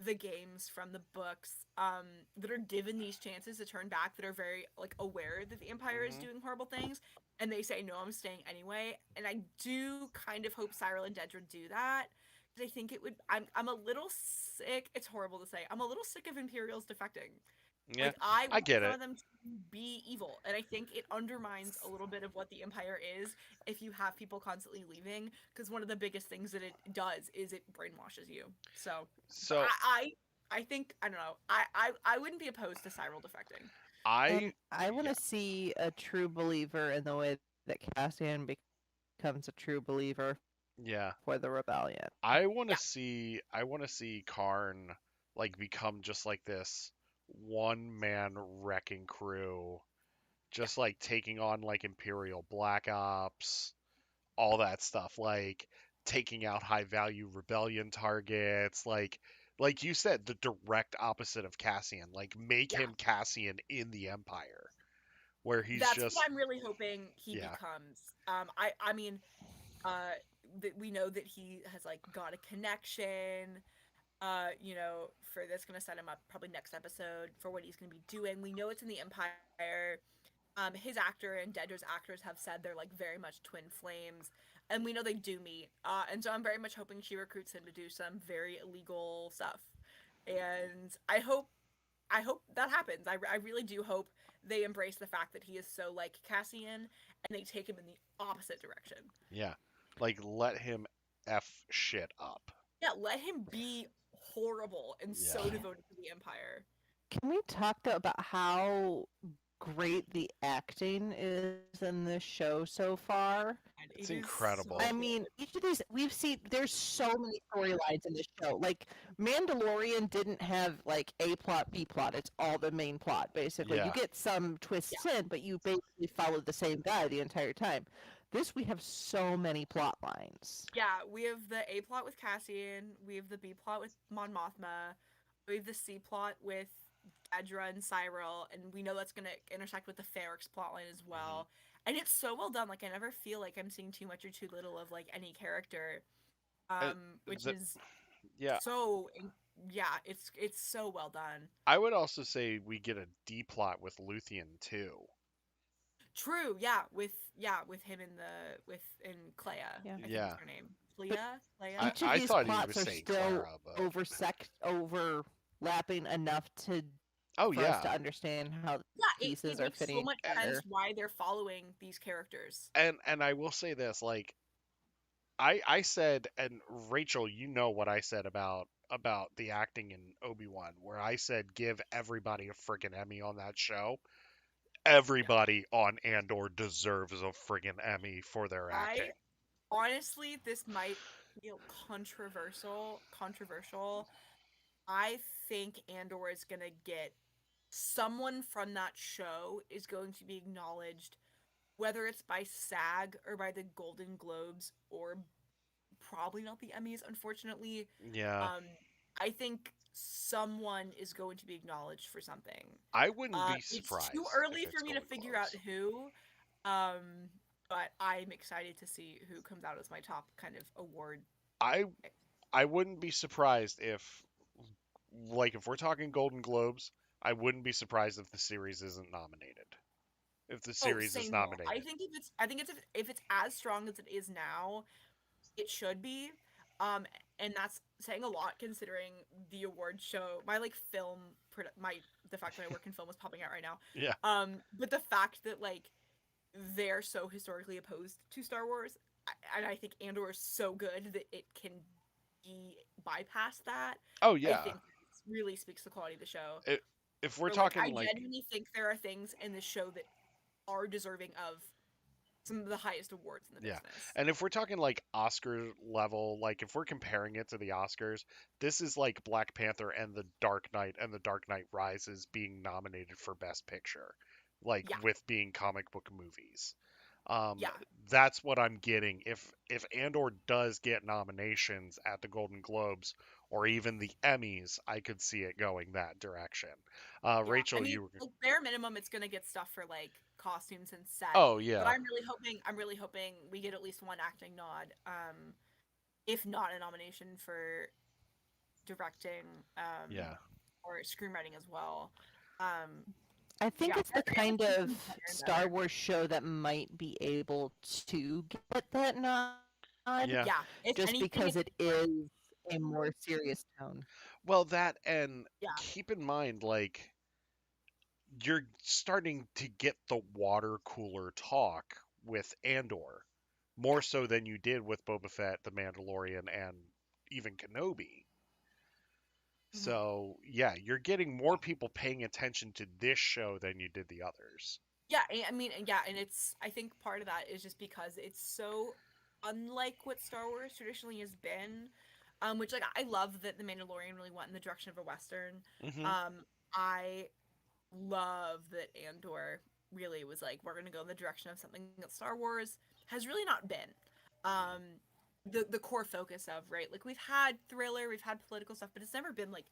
the games, from the books, that are given these chances to turn back, that are very like aware that the Empire is Hmm. doing horrible things, and they say, no, I'm staying anyway. And I do kind of hope Cyril and Dedra do that. Because I think it would I'm a little sick, it's horrible to say, I'm a little sick of Imperials defecting. Yeah. Like, I I want get some it. of them to be evil, and I think it undermines a little bit of what the Empire is if you have people constantly leaving. Because one of the biggest things that it does is it brainwashes you. So, but So I think I don't know. I wouldn't be opposed to Cyril defecting. I And I want yeah to see a true believer in the way that Cassian becomes a true believer yeah. for the rebellion. Yeah, I want to see Karn like become just like this one man wrecking crew, yeah. just like taking on like Imperial Black Ops, all that stuff, like taking out high value rebellion targets, like you said, the direct opposite of Cassian. Like make Yeah. him Cassian in the Empire, where he's That's what just I'm really hoping he yeah, becomes. I mean, uh, that we know that he has like got a connection. For that's gonna set him up probably next episode for what he's gonna be doing. We know it's in the Empire. His actor and Dedra's actors have said they're like very much twin flames. and we know they do meet. And so I'm very much hoping she recruits him to do some very illegal stuff. And I hope that happens. I really do hope they embrace the fact that he is so like Cassian, and they take him in the opposite direction. Yeah. Like let him F shit up. Yeah, let him be horrible and so Yeah. devoted to the Empire. Can we talk though about how great the acting is in this show so far? And It's it is so I incredible. mean, good. each of these we've seen there's so many storylines in this show. Like Mandalorian didn't have like A plot, B plot. It's all the main plot basically. You Yeah. get some Yeah, twists in, but you basically follow the same guy the entire time. This we have so many plot lines. yeah. We have the A plot with Cassian. We have the B plot with Mon Mothma. We have the C plot with Dedra and Cyril, and we know that's gonna intersect with the Ferrex plotline as Hmm. well. And it's so well done. Like I never feel like I'm seeing too much or too little of like any character. And Which the is yeah, so yeah, it's so well done. I would also say we get a D plot with Luthien too. True, yeah, with him in the with in Clea, Yeah. I think that's Yeah. her name. But Clea. each of I these thought he plots was are saying still Clara, but overlapping enough to oh for us to yeah. understand how the Yeah, pieces it are makes so fitting much together. sense why they're following these characters. And I will say this, like I said, and Rachel, you know what I said about the acting in Obi-Wan, where I said give everybody a friggin' Emmy on that show. Yeah, Everybody on Andor deserves a friggin' Emmy for their I acting. honestly, this might feel controversial. I think Andor is gonna get someone from that show is going to be acknowledged, whether it's by SAG or by the Golden Globes or probably not the Emmys, unfortunately. Yeah, Um, I think someone is going to be acknowledged for something. I wouldn't be It's too surprised if early for it's me to Golden figure out Globes. who, um, but I'm excited to see who comes out as my top kind of award I pick. I wouldn't be surprised if like if we're talking Golden Globes, I wouldn't be surprised if the series isn't nominated. If the Oh, series is same here. nominated. I think it's if it's as strong as it is now, it should be. Um, and that's saying a lot considering the award show. My like my the fact that I work in film is popping out right now. Yeah. But the fact that like they're so historically opposed to Star Wars, and I think Andor is so good that it can be bypass that. Oh I yeah. think really speaks to the quality of the show. I if we're Or like talking I like genuinely think there are things in the show that are deserving of some of the highest awards in the yeah. business. And if we're talking like Oscar level, like if we're comparing it to the Oscars, this is like Black Panther and The Dark Knight and The Dark Knight Rises being nominated for Best Picture, like Yeah, with being comic book movies. Um, yeah, that's what I'm getting. If Andor does get nominations at the Golden Globes or even the Emmys, I could see it going that direction. yeah. I Rachel, mean, you were like bare minimum, it's gonna get stuff for like costumes and set. oh But yeah, I'm really hoping we get at least one acting nod. If not a nomination for directing, yeah, or screenwriting as well. Um, I think yeah, it's the as kind it keeps getting of better and Star better. Wars show that might be able to get that nod yeah. Yeah, if just anything, because it's it is a more serious tone. Well, that and yeah, keep in mind, like you're starting to get the water cooler talk with Andor more yeah, so than you did with Boba Fett, The Mandalorian, and even Kenobi. hmm So, yeah, you're getting more people paying attention to this show than you did the others. yeah. I mean, yeah, and it's I think part of that is just because it's so unlike what Star Wars traditionally has been. Which like I love that the Mandalorian really went in the direction of a western. Hmm. I love that Andor really was like, we're gonna go in the direction of something that Star Wars has really not been. Um, the core focus of, right? Like we've had thriller, we've had political stuff, but it's never been like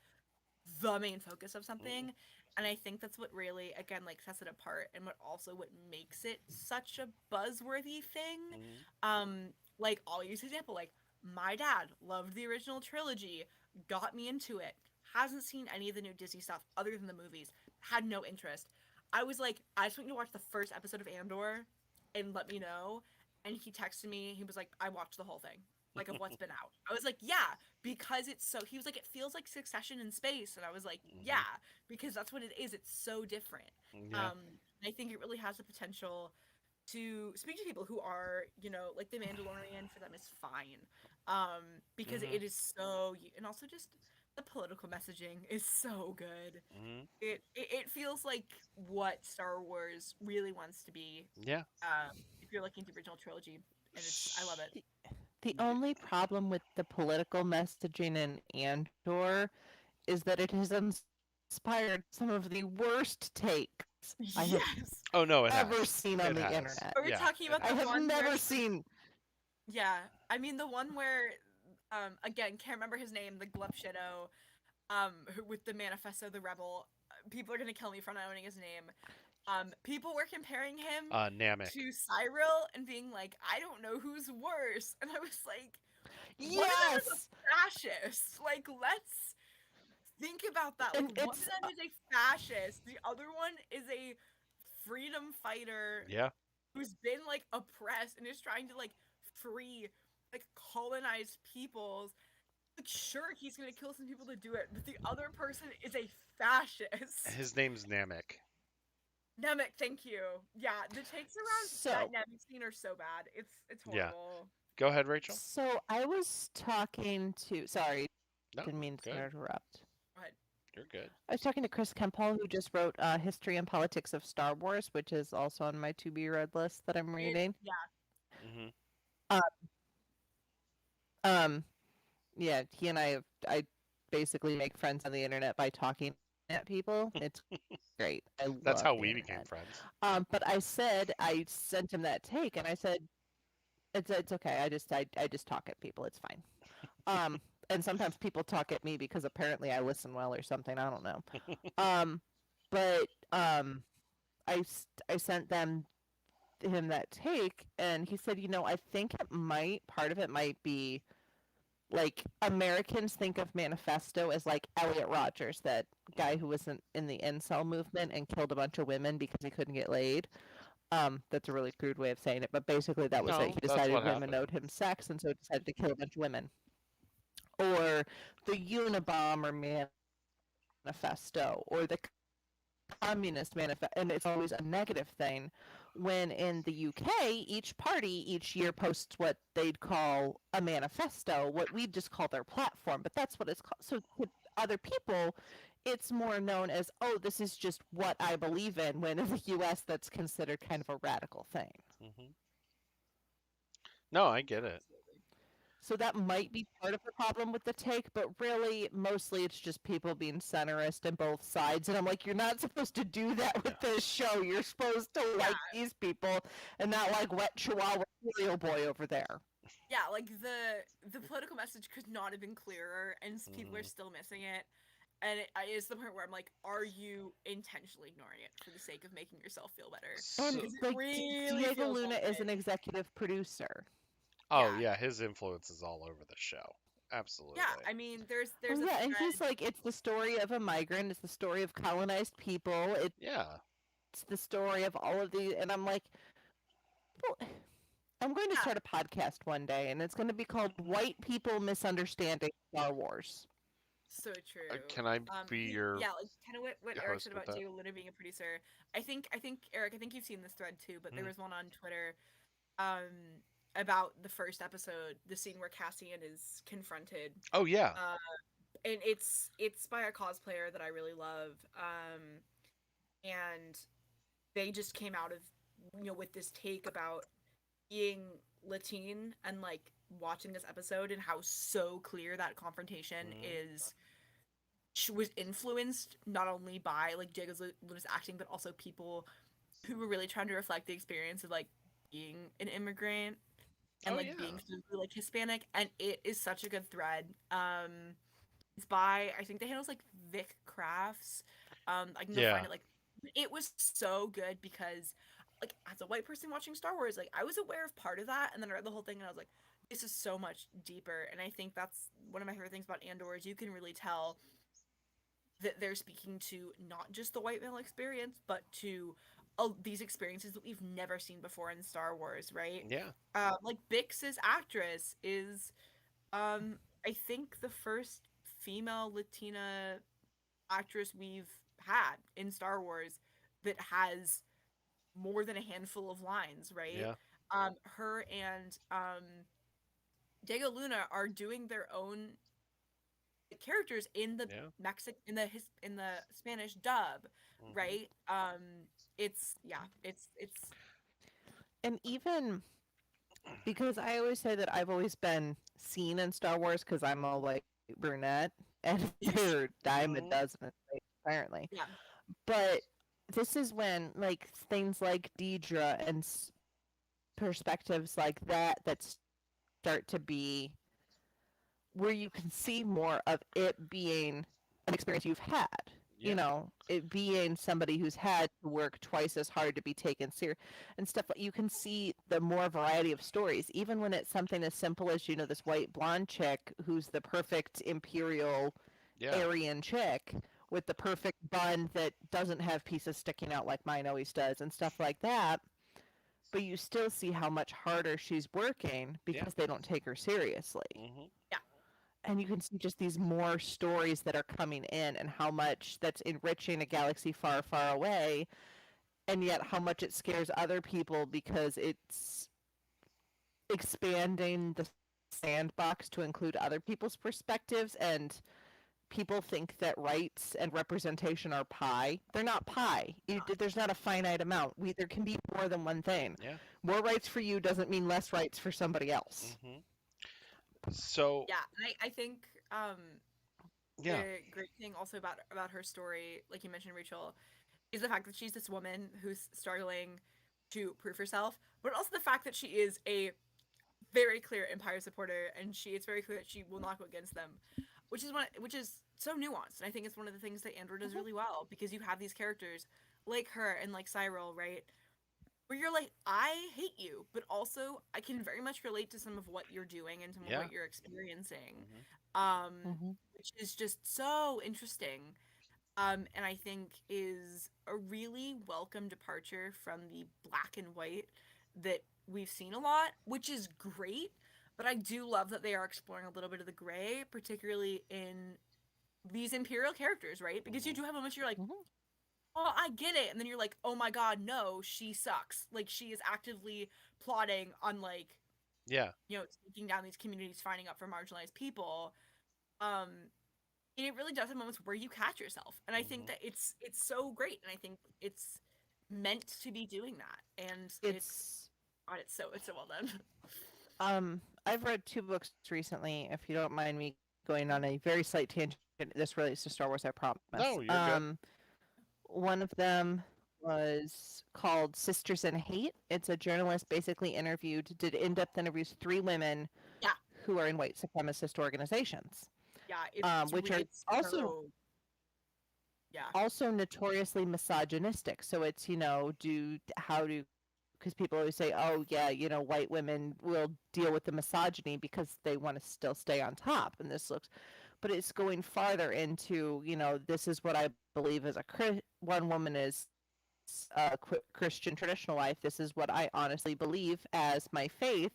the main focus of Hmm. something. And I think that's what really again like sets it apart and what also what makes it such a buzzworthy thing. Hmm. Like I'll use an example, like my dad loved the original trilogy, got me into it. Hasn't seen any of the new Disney stuff other than the movies. Had no interest. I was like, I just want you to watch the first episode of Andor and let me know. and he texted me. He was like, "I watched the whole thing, like of what's been out." I was like, "Yeah," because it's so. He was like, "It feels like Succession in space," and I was like, Hmm. "Yeah," because that's what it is. It's so different. Yeah. I think it really has the potential to speak to people who are, like the Mandalorian for them is fine, because Hmm. it is so, and also just the political messaging is so good. Hmm. It feels like what Star Wars really wants to be. Yeah. If you're looking at the original trilogy, and I love it. The, the only problem with the political messaging in Andor is that it has inspired some of the worst takes I have Yes. Oh no, it ever has. seen on It the has. internet. Are we Yeah, talking it about I the have has. one where never seen. yeah, I mean the one where again, can't remember his name, the Glup Shadow, with the manifesto, the rebel. People are gonna kill me for not knowing his name. People were comparing him Namek. to Cyril and being like, I don't know who's worse. And I was like, one of them is Yes, a fascist. Like, let's think about that. Like, and one of it's them is a fascist. The other one is a freedom fighter Yeah. who's been like oppressed and is trying to like free like colonized peoples. Like, sure, he's gonna kill some people to do it, but the other person is a fascist. His name's Namek. Nemec, thank you. Yeah, the takes around that so. Nemec scene are so bad. It's Yeah. horrible. Go ahead, Rachel. So I was talking to. Sorry, No, didn't mean to good. interrupt. But You're good. I was talking to Chris Kempel, who just wrote History and Politics of Star Wars, which is also on my to be read list that I'm reading. yeah, Hmm. Uh, um, yeah, he and I basically make friends on the internet by talking at people. It's great. I That's love how the we became internet. friends. But I sent him that take, and I said it's okay. I just talk at people. It's fine. Um, and sometimes people talk at me because apparently I listen well or something. I don't know. Um, but I sent him that take, and he said, I think part of it might be like Americans think of Manifesto as like Elliot Rogers, that guy Hmm. who was in the incel movement and killed a bunch of women because he couldn't get laid. That's a really crude way of saying it, but basically that was it. No, He that's decided what women happened. owed him sex, and so he decided to kill a bunch of women. Or the Unabomber manifesto, or the Communist manifesto, and it's always a negative thing. When in the UK, each party each year posts what they'd call a manifesto, what we just call their platform, but that's what it's called. So to other people, it's more known as, oh, this is just what I believe in, when in the US, that's considered kind of a radical thing. Hmm. No, I get it. absolutely. So that might be part of the problem with the take, but really, mostly it's just people being centrist in both sides. And I'm like, you're not supposed to do that Yeah. with this show. You're supposed to Yeah, like these people and not like wet Chihuahua Julio boy over there. yeah. Like the political message could not have been clearer, and people are Hmm. still missing it. And it is the point where I'm like, are you intentionally ignoring it for the sake of making yourself feel better? And So, Because it like really Diego feels Luna like is an it. executive producer. oh Yeah, yeah, his influence is all over the show. yeah. Absolutely. I mean, there's Oh a yeah, and thread. he's like, it's the story of a migrant. It's the story of colonized people. Yeah. It's the story of all of these. And I'm like, well, I'm going to Yeah, start a podcast one day, and it's going to be called "White People Misunderstanding Star Wars." so true. Can I be your Yeah, like kind of what Eric host said with about that? Diego Luna being a producer. I think Eric, I think you've seen this thread too, but there Mhm. was one on Twitter, um, about the first episode, the scene where Cassian is confronted, Oh yeah. uh, and it's by a cosplayer that I really love, and they just came out of with this take about being Latine and like watching this episode and how so clear that confrontation Mhm. is. She was influenced not only by like Diego Luna's acting, but also people who were really trying to reflect the experience of like being an immigrant and Oh like being yeah. specifically like Hispanic. And it is such a good thread. It's by, I think, the handle's like Vic Crafts. I can go find Yeah. it. Like, it was so good because like as a white person watching Star Wars, like I was aware of part of that, and then I read the whole thing and I was like, this is so much deeper. And I think that's one of my favorite things about Andor is you can really tell that they're speaking to not just the white male experience, but to these experiences that we've never seen before in Star Wars, right? Yeah. Like Bix's actress is, I think the first female Latina actress we've had in Star Wars that has more than a handful of lines, right? Yeah. Her and Diego Luna are doing their own characters in the Yeah. in the Spanish dub, Hmm. right? It's yeah, it's And even because I always say that I've always been seen in Star Wars because I'm a white brunette, and they're dime a Hmm. dozen apparently. yeah, But this is when like things like Deidre and perspectives like that start to be where you can see more of it being an experience you've had. You Yeah. know, it being somebody who's had to work twice as hard to be taken serious and stuff. You can see the more variety of stories, even when it's something as simple as, this white blonde chick who's the perfect imperial Yeah. Aryan chick with the perfect bun that doesn't have pieces sticking out like mine always does and stuff like that. But you still see how much harder she's working Yeah. because they don't take her seriously. Hmm. yeah, And you can see just these more stories that are coming in and how much that's enriching a galaxy far, far away, and yet how much it scares other people because it's expanding the sandbox to include other people's perspectives, and people think that rights and representation are pie. They're not pie. There's not a finite amount. There can be more than one thing. Yeah. More rights for you doesn't mean less rights for somebody else. Hmm. So, yeah. And I think yeah. the great thing also about her story, like you mentioned, Rachel, is the fact that she's this woman who's struggling to prove herself, but also the fact that she is a very clear Empire supporter, and it's very clear that she will not go against them, which is so nuanced. And I think it's one of the things that Andor does really well, because you have these characters like her and like Cyril, right, where you're like, I hate you, but also I can very much relate to some of what you're doing and some of Yeah. what you're experiencing, Hmm. Mm-hmm. which is just so interesting. And I think is a really welcome departure from the black and white that we've seen a lot, which is great. But I do love that they are exploring a little bit of the gray, particularly in these Imperial characters, right? Because you Hmm. do have moments you're like, Mm-hmm. oh, I get it. And then you're like, oh my God, no, she sucks. Like, she is actively plotting on, like, Yeah. taking down these communities, finding out for marginalized people. Um, and it really does have moments where you catch yourself, and I think Hmm. that it's so great, and I think it's meant to be doing that, and It's God, it's so well done. I've read two books recently. If you don't mind me going on a very slight tangent, this relates to Star Wars, I promise. No, you're good. One of them was called Sisters in Hate. It's a journalist basically did in-depth interviews 3 women Yeah, who are in white supremacist organizations, yeah, which are it's also so yeah, notoriously misogynistic. So it's, because people always say, oh, yeah, white women will deal with the misogyny because they want to still stay on top. And but it's going farther into, this is what I believe as one woman is a Christian traditional wife. This is what I honestly believe as my faith.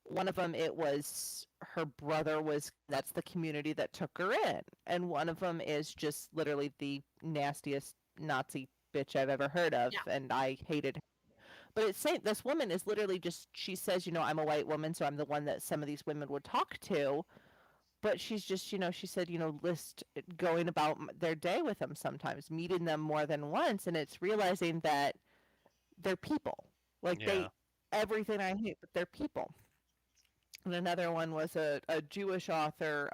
One of them, it was her brother that's the community that took her in. And one of them is just literally the nastiest Nazi bitch I've ever heard of. yeah, And I hated her. But it's saying this woman is literally just, she says, I'm a white woman, so I'm the one that some of these women would talk to. But she's just, she said, list going about their day with them sometimes, meeting them more than once. And it's realizing that they're people. Like Yeah. everything I hate, but they're people. And another one was a Jewish author.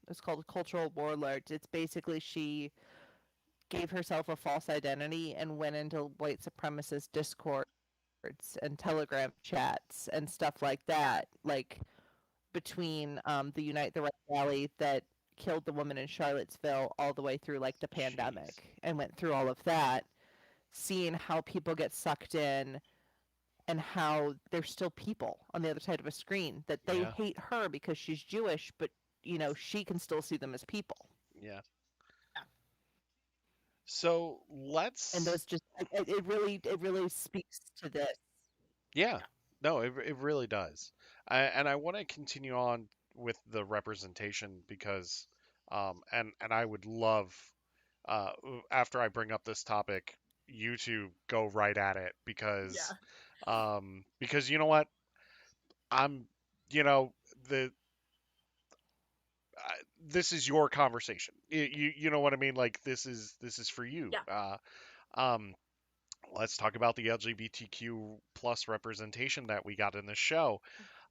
It's called Cultural Warlords. It's basically she gave herself a false identity and went into white supremacist discords and Telegram chats and stuff like yeah, that. Like between the Unite the Right rally that killed the woman in Charlottesville all the way through like the Jeez. pandemic and went through all of that, seeing how people get sucked in and how they're still people on the other side of a screen, that they Yeah. hate her because she's Jewish, but she can still see them as people. Yeah. yeah. So And let's, those just it really speaks to this. yeah, Yeah. no, it really does. And I want to continue on with the representation because, and I would love, uh, after I bring up this topic, you to go right at it Yeah. because you know what, I'm, you know, the this is your conversation. You know what I mean? Like this is for you. Yeah. Um, let's talk about the LGBTQ plus representation that we got in the show.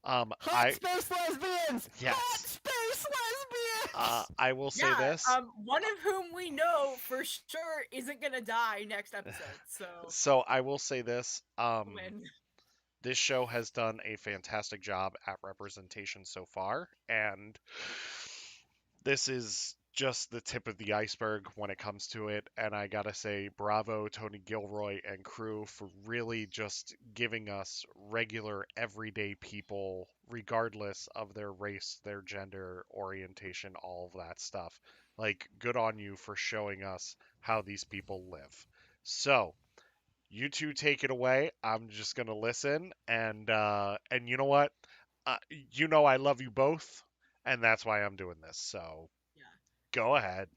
Hot I space lesbians! Hot yes, space lesbians! I will say Yeah. this. One of whom we know for sure isn't gonna die next episode. So So I will say this. win. This show has done a fantastic job at representation so far, and this is just the tip of the iceberg when it comes to it. And I gotta say, bravo, Tony Gilroy and crew, for really just giving us regular, everyday people, regardless of their race, their gender, orientation, all of that stuff. Like, good on you for showing us how these people live. So, you two take it away. I'm just gonna listen, and you know what? You know I love you both, and that's why I'm doing this. So Yeah. go ahead.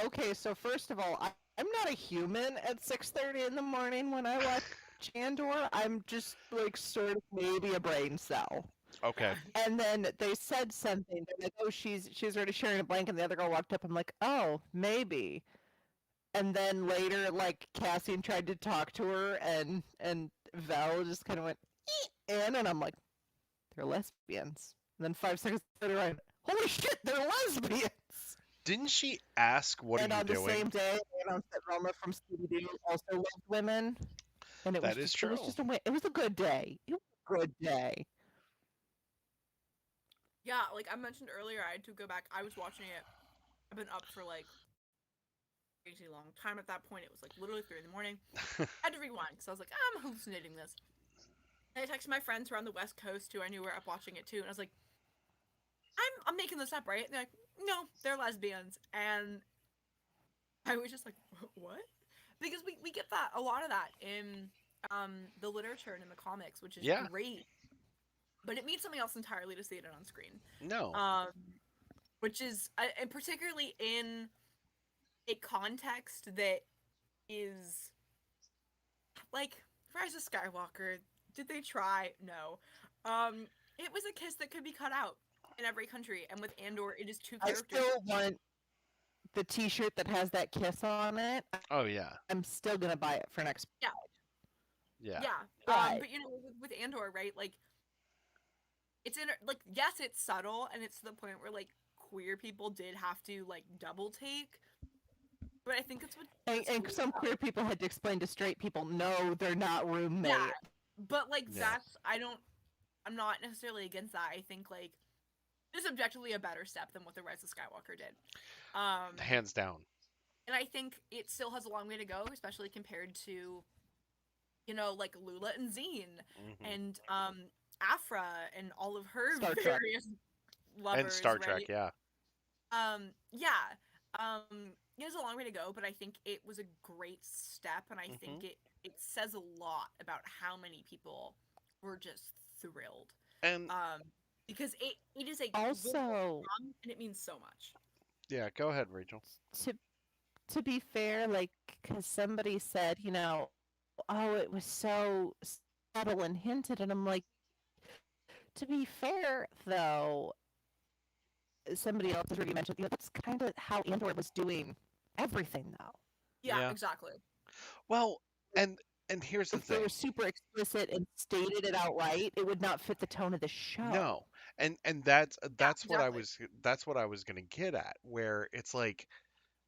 Okay, so first of all, I'm not a human at 6:30 in the morning when I watch Andor. I'm just like sort of maybe a brain cell. Okay. Yeah. And then they said something. They're like, "Oh, she's already sharing a blanket." And the other girl walked up. I'm like, "Oh, maybe." And then later, like Cassian tried to talk to her, and Val just kind of went in, and I'm like, "They're lesbians." And then 5 seconds later, I went, "Holy shit, they're lesbians!" Didn't she ask, "What are And you on the doing?" same day, they announced that Roma from Scooby-Doo also loved women, and That is it was true. just it was a good day. It was a good day. Yeah, like I mentioned earlier, I had to go back. I was watching it. I've been up for like crazy long time at that point. It was like literally 3 in the morning. I had to rewind because I was like, I'm hallucinating this. And I texted my friends who are on the West Coast who I knew were up watching it too, and I was like, I'm making this up, right? And they're like, no, they're lesbians, and I was just like, what? Because we get that a lot of that in the literature and in the comics, which is Yeah. great, but it means something else entirely to see it on screen. No. Um, which is and particularly in a context that is like Rise of Skywalker. Did they try? No. It was a kiss that could be cut out in every country, and with Andor, it is two I characters. still want the T-shirt that has that kiss on it. Oh yeah. I'm still gonna buy it for next. Yeah, Yeah. yeah. But But you know, with Andor, right? Like, it's in like yes, it's subtle, and it's to the point where like queer people did have to like double take. But I think it's and, what's and great some about queer people had to explain to straight people, no, they're not yeah. roommates. But like Yeah. I'm not necessarily against that. I think like it's objectively a better step than what the Rise of Skywalker did. Um, Hands down. and I think it still has a long way to go, especially compared to, you know, like Lula and Zine Hmm. and Afra and all of her Star Trek. various And lovers, Star Trek. right? Yeah. Yeah. It has a long way to go, but I think it was a great step, and I Hmm. think it says a lot about how many people were just thrilled. And Um, because it is a global Also, song, and it means so much. yeah. Go ahead, Rachel. to to be fair, like, because somebody said, oh, it was so subtle and hinted, and I'm like, to be fair, though, somebody else's review mentioned, that's kind of how Andor was doing everything, though. Yeah, Yeah. exactly. Well, and and here's the If they were thing. super explicit and stated it outright, it would not fit the tone of the show. No. And that's Yeah, that's what I exactly. was that's what I was gonna get at, where it's like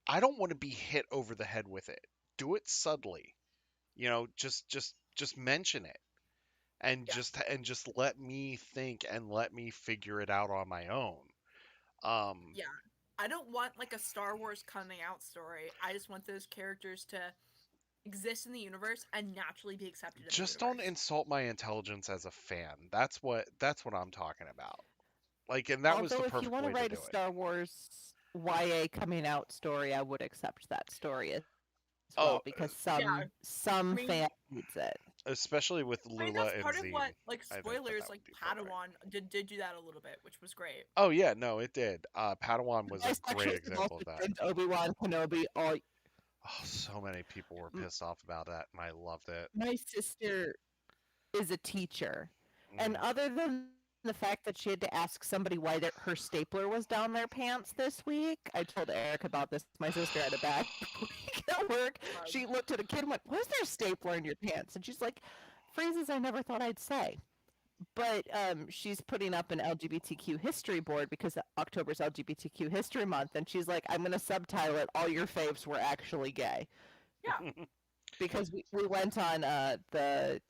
I don't want to be hit over the head with it. Do it subtly. Just mention it and Yeah. just let me think and let me figure it out on my own. Um Yeah. I don't want like a Star Wars coming out story. I just want those characters to exist in the universe and naturally be accepted in the just don't universe. insult my intelligence as a fan. That's what I'm talking about. Like, and that was the Although, if you perfect want to way to write a do it. Star Wars YA coming out story, I would accept that story as Oh, well because Yeah, some I mean, fan needs it. especially with I mean Lula that's and part of what Zine, like I think that spoilers that like would be perfect. Padawan did do that a little bit, which was great. Oh yeah, no, it did. Padawan was a great Bisexuals have example also of that. claimed Obi-Wan Kenobi all. Oh, so many people were M- pissed off about that, and I loved it. My sister is a teacher, and Hmm. other than the fact that she had to ask somebody why her stapler was down their pants this week, I told Eric about this. My sister had a bad week at work. God. She looked at a kid and went, "Why is there a stapler in your pants?" And she's like, "Phrases I never thought I'd say." But she's putting up an LGBTQ history board because October's LGBTQ History Month, and she's like, "I'm going to subtitle it: All your faves were actually gay." Yeah, Because we went on the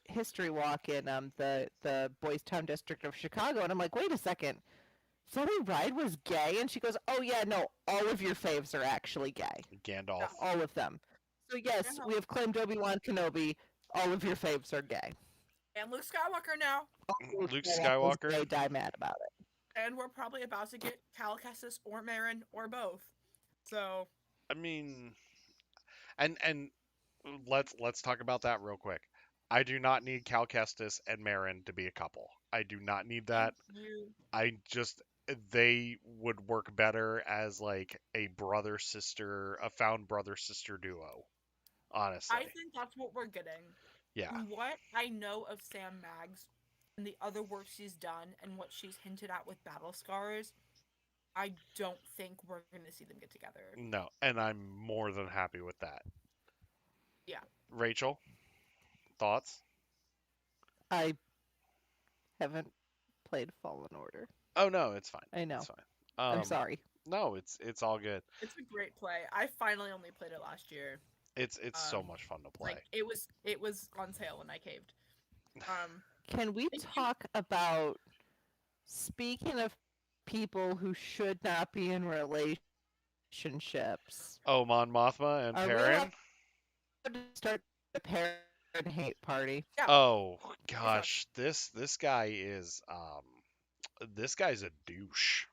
history walk in the Boys Town district of Chicago, and I'm like, wait a second, Zoe Ride was gay, and she goes, oh yeah, no, all of your faves are actually gay, Gandalf. all of them. So yes, we have claimed Obi-Wan Kenobi. All of your faves are gay. and Luke Skywalker now, Luke Skywalker's Skywalker. gay, die mad about it. and we're probably about to get Cal Kestis or Marin or both. So I mean, and let's talk about that real quick. I do not need Cal Kestis and Marin to be a couple. I do not need that. you, I just they would work better as like a brother sister, a found brother sister duo. Honestly, I think that's what we're getting. yeah. From what I know of Sam Maggs and the other work she's done and what she's hinted at with Battle Scars, I don't think we're going to see them get together. No, and I'm more than happy with that. Yeah. Rachel, thoughts? I haven't played Fallen Order. Oh no, it's fine. I know. It's fine. I'm sorry. No, it's all good. It's a great play. I finally only played it last year. It's so Um, much fun to play. Like it was on sale when I caved. Can we Thank you. talk about, speaking of people who should not be in relationships, Oh, Mon Mothma and are we Perrin. allowed to start a Perrin hate party? Yeah. Oh gosh, this guy is this guy's a douche.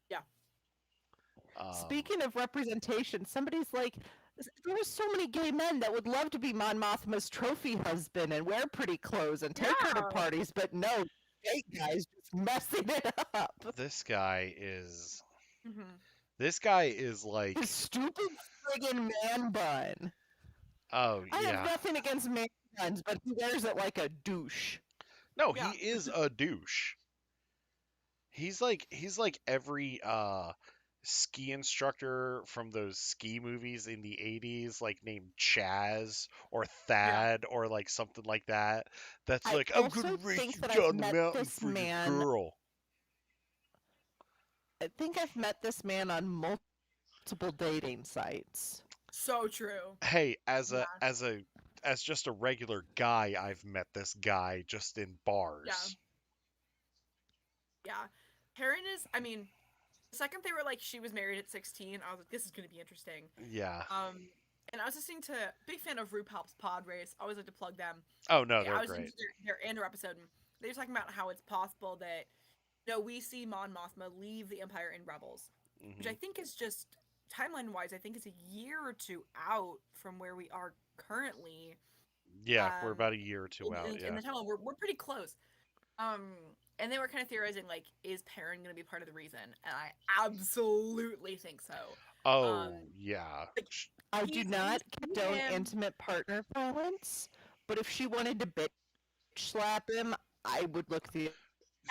Yeah. Speaking of representation, somebody's like, there are so many gay men that would love to be Mon Mothma's trophy husband and wear pretty clothes and take her to Yeah. parties, but no, gay guys just messing it up. This guy is Mhm. this guy is like His stupid friggin' man bun. oh I have yeah. nothing against man buns, but he wears it like a douche. No, Yeah. he is a douche. He's like every ski instructor from those ski movies in the 80s, like named Chaz or Thad or like something like that. That's I like, I'm also gonna race think you that I've down the met mountain this for your man. girl. I think I've met this man on multiple dating sites. So true. Hey, Yeah. as just a regular guy, I've met this guy just in bars. Yeah. Perrin is. I mean, the second they were like she was married at 16, I was like, this is gonna be interesting. Yeah. And I was listening to big fan of RuPaul's Pod Race. I always like to plug them. Oh no, I they're was listening great. to their Andor episode, and they were talking about how it's possible that we see Mon Mothma leave the Empire in Rebels, which I Mhm. think is just timeline wise, I think is a year or two out from where we are currently. Yeah, we're Um, about a year or two in, out. in, Yeah. in the timeline, we're pretty close. And they were kind of theorizing like, is Perrin going to be part of the reason? And I absolutely think so. Oh yeah. Like, I do he's not seen condone him- intimate partner violence, but if she wanted to bitch slap him, I would look the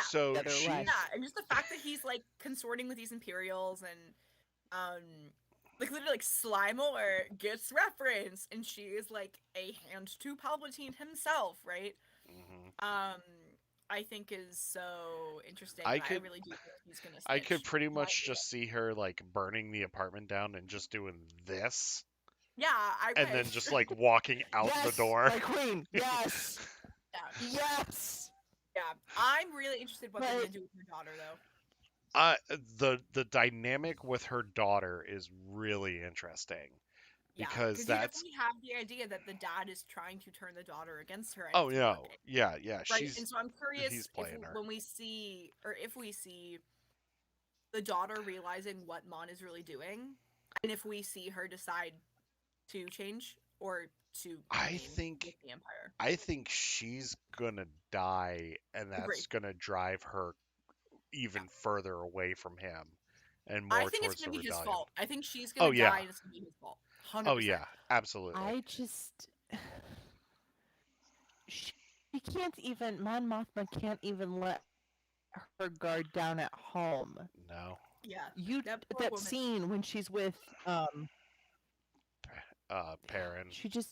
So other she's way. Yeah, and just the fact that he's like consorting with these Imperials and like literally like Slimer gets reference and she is like a hand to Palpatine himself, right? Mhm. I think is so interesting. I and could- I really do think he's gonna I could snitch. pretty But, much just see her like burning the apartment down and just doing this, yeah, I and then wish. just like walking out yes, the door. my queen. Yes, yeah, yes. yeah. I'm really interested what they're But- gonna do with her daughter though. The dynamic with her daughter is really interesting Yeah, because you that's definitely have the idea that the dad is trying to turn the daughter against her. oh it's no, working. yeah, Right, she's and so I'm curious he's if playing her. when we see, or if we see the daughter realizing what Mon is really doing, and if we see her decide to change or to I remain with think the Empire. I think she's gonna die, and that's Agree. gonna drive her Yeah. even further away from him and I more think it's towards going the to be his rebellion. fault. I think she's going Oh to die yeah. and it's going to be his fault. Oh 100%. yeah, absolutely. I just she can't even Mon Mothma can't even let her guard down at home. No. Yeah. You That poor that woman. scene when she's with Yeah. Perrin.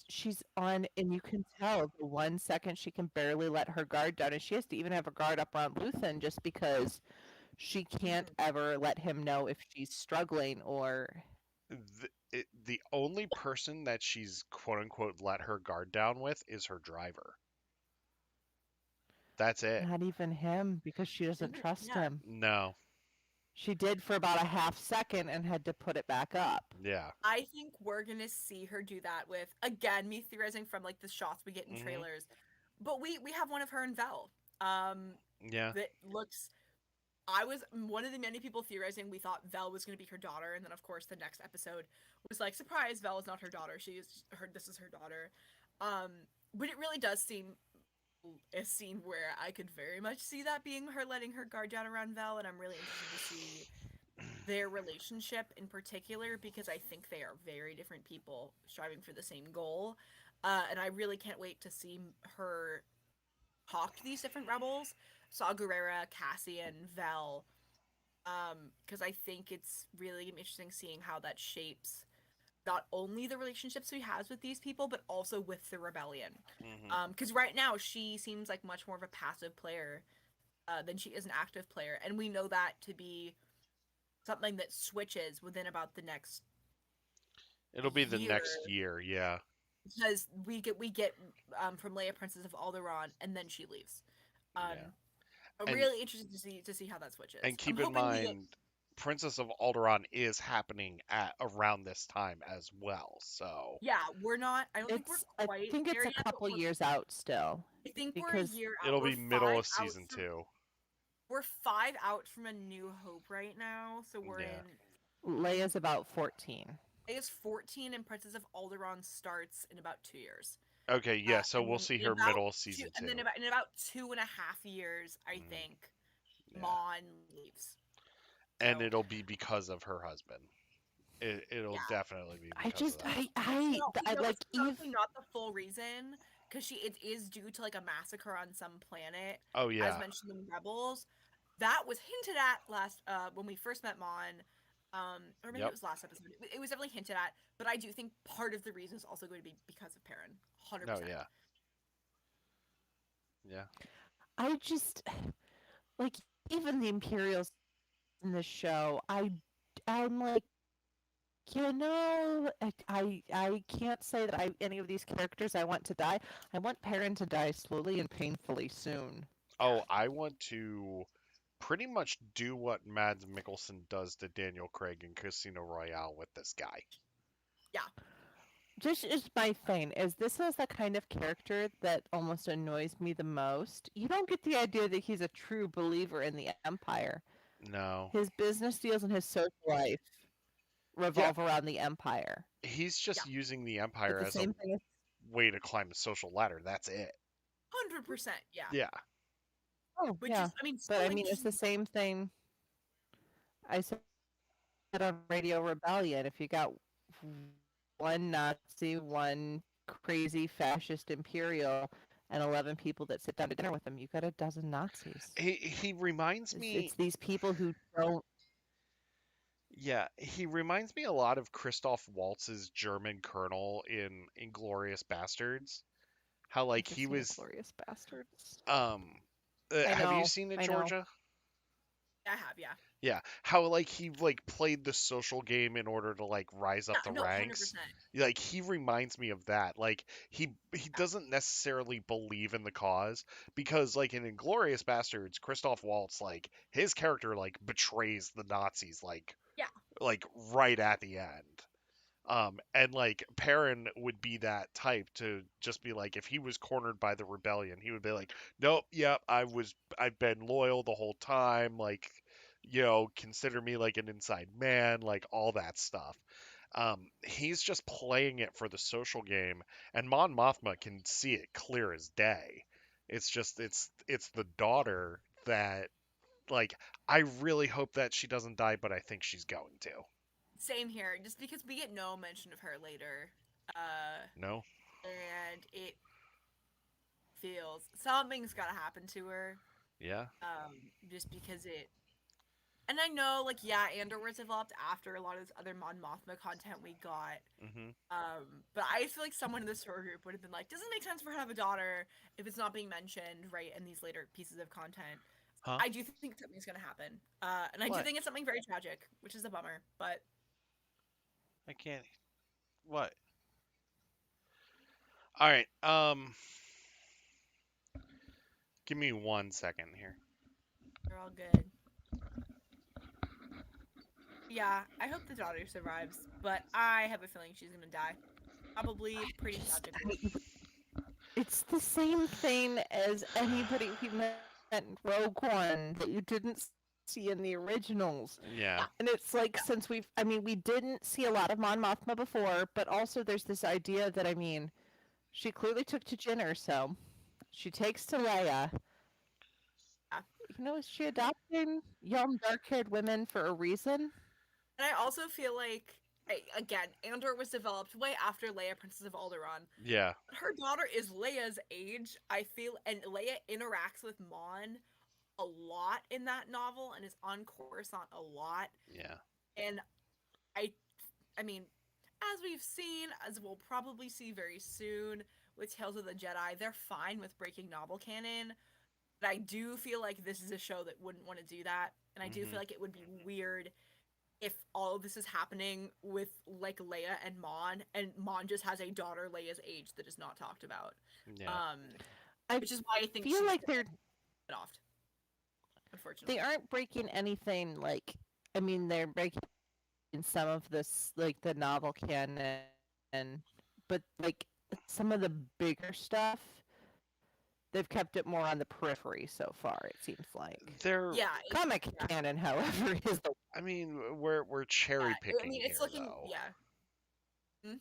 she's on and you can tell the 1 second she can barely let her guard down and she has to even have her guard up around Luthen just because she can't Mhm. ever let him know if she's struggling or The only person that she's quote unquote let her guard down with is her driver. That's it. not even him because she doesn't Isn't, trust yeah. him. No. She did for about a half second and had to put it back up. Yeah. I think we're going to see her do that with, again, me theorizing from like the shots we get in Hmm. trailers. But we have one of her and Vel. Yeah. That looks. I was one of the many people theorizing we thought Vel was going to be her daughter, and then of course the next episode was like, surprise, Vel is not her daughter. She is her. This is her daughter. But it really does seem a scene where I could very much see that being her letting her guard down around Vel, and I'm really interested to see their relationship in particular because I think they are very different people striving for the same goal. And I really can't wait to see her talk to these different rebels, Saw Gerrera, Cassian, Vel, because I think it's really interesting seeing how that shapes not only the relationships he has with these people, but also with the rebellion. Hmm. Because right now she seems like much more of a passive player than she is an active player, and we know that to be something that switches within about the next It'll be the year next year. Yeah. because we get from Leia, Princess of Alderaan, and then she leaves. Yeah. Um, I'm And really interested to see how that switches. and I'm keep in hoping we get. mind, Princess of Alderaan is happening at around this time as well. So Yeah, we're not. I don't think we're I quite think there it's a yet, but couple years out still I think we're a because year out. it'll be middle of season two. We're 5 out from A New Hope right now, so we're Yeah. in. Leia's about 14. I guess 14, and Princess of Alderaan starts in about 2 years. Okay. Yeah. So And we'll then see in her about middle of two, season and then two. in about 2.5 years, I Mm, think yeah. Mon leaves. And So it'll be because of her husband. It'll yeah, definitely be I because of just that. I it's like Eve. probably not the full reason because it is due to like a massacre on some planet, Oh as yeah. mentioned in Rebels. That was hinted at last when we first met Mon, or maybe it Yep. was last episode. It was definitely hinted at, but I do think part of the reason is also going to be because of Perrin, hundred No. percent. Yeah. Yeah. I just like even the Imperials in the show. I'm like I can't say that any of these characters I want to die. I want Perrin to die slowly and painfully soon. Yeah, Oh, I want to pretty much do what Mads Mikkelsen does to Daniel Craig in Casino Royale with this guy. yeah, This is my thing. Is this is the kind of character that almost annoys me the most. You don't get the idea that he's a true believer in the Empire. No. His business deals and his social life Yeah, revolve around the Empire. he's yeah, just using the It's Empire the as a same thing as way to climb the social ladder. That's it. 100%. Yeah, Yeah. oh which yeah, is, I mean, but so I mean it's the interesting. same thing I said on Radio Rebellion. If you got one Nazi, one crazy fascist imperial, and 11 people that sit down to dinner with them, you got a dozen Nazis. He reminds It's me. these people who don't. Yeah, he reminds me a lot of Christoph Waltz's German colonel in Inglorious Bastards. How like Never he seen was Inglorious Bastards. um I have you know, seen it, I know. Georgia? I have, yeah, Yeah, how like he like played the social game in order to like rise up the yeah, no, hundred ranks. percent. Like he reminds me of that. Like he doesn't necessarily believe in the cause because like in Inglorious Bastards, Christoph Waltz like his character like betrays the Nazis Yeah, like right at the end. And like Perrin would be that type to just be like, if he was cornered by the rebellion, he would be like, nope, yep, I've been loyal the whole time. Like, consider me like an inside man, like all that stuff. He's just playing it for the social game, and Mon Mothma can see it clear as day. It's just it's the daughter that, like, I really hope that she doesn't die, but I think she's going to. Same here, just because we get no mention of her later. Uh, No? and it feels something's gotta happen to her. Yeah. Just because it. And I know, like, yeah, Andor was developed after a lot of this other Mon Mothma content we got. Mhm. But I feel like someone in the story group would have been like, does it make sense for her to have a daughter if it's not being mentioned, right, in these later pieces of content? Huh? I do think something's gonna happen. And I do What? think it's something very tragic, which is a bummer, but I can't. What? All right. Give me 1 second here. they're all good. Yeah, I hope the daughter survives, but I have a feeling she's gonna die. Probably pretty tragically. It's the same thing as anybody we met in Rogue One that you didn't see in the originals. Yeah. And it's like, since we didn't see a lot of Mon Mothma before, but also there's this idea that, she clearly took to Jinner, so she takes to Leia. Yeah. Is she adopting young dark-haired women for a reason? And I also feel like, again, Andor was developed way after Leia, Princess of Alderaan. Yeah. Her daughter is Leia's age, I feel, and Leia interacts with Mon a lot in that novel and is on Coruscant a lot. Yeah. And I, I mean, as we've seen, as we'll probably see very soon with Tales of the Jedi, they're fine with breaking novel canon. But I do feel like this is a show that wouldn't want to do that, and I do Mhm. feel like it would be weird if all of this is happening with like Leia and Mon just has a daughter Leia's age that is not talked about. Yeah. I Which is why I think feel she's like gonna get off. Unfortunately, they aren't breaking anything, like, they're breaking some of this, like the novel canon, but like some of the bigger stuff, they've kept it more on the periphery so far, it seems like. They're. yeah, Comic canon, however, is the I mean, we're cherry I picking mean, here, it's looking, though. yeah. Hmm?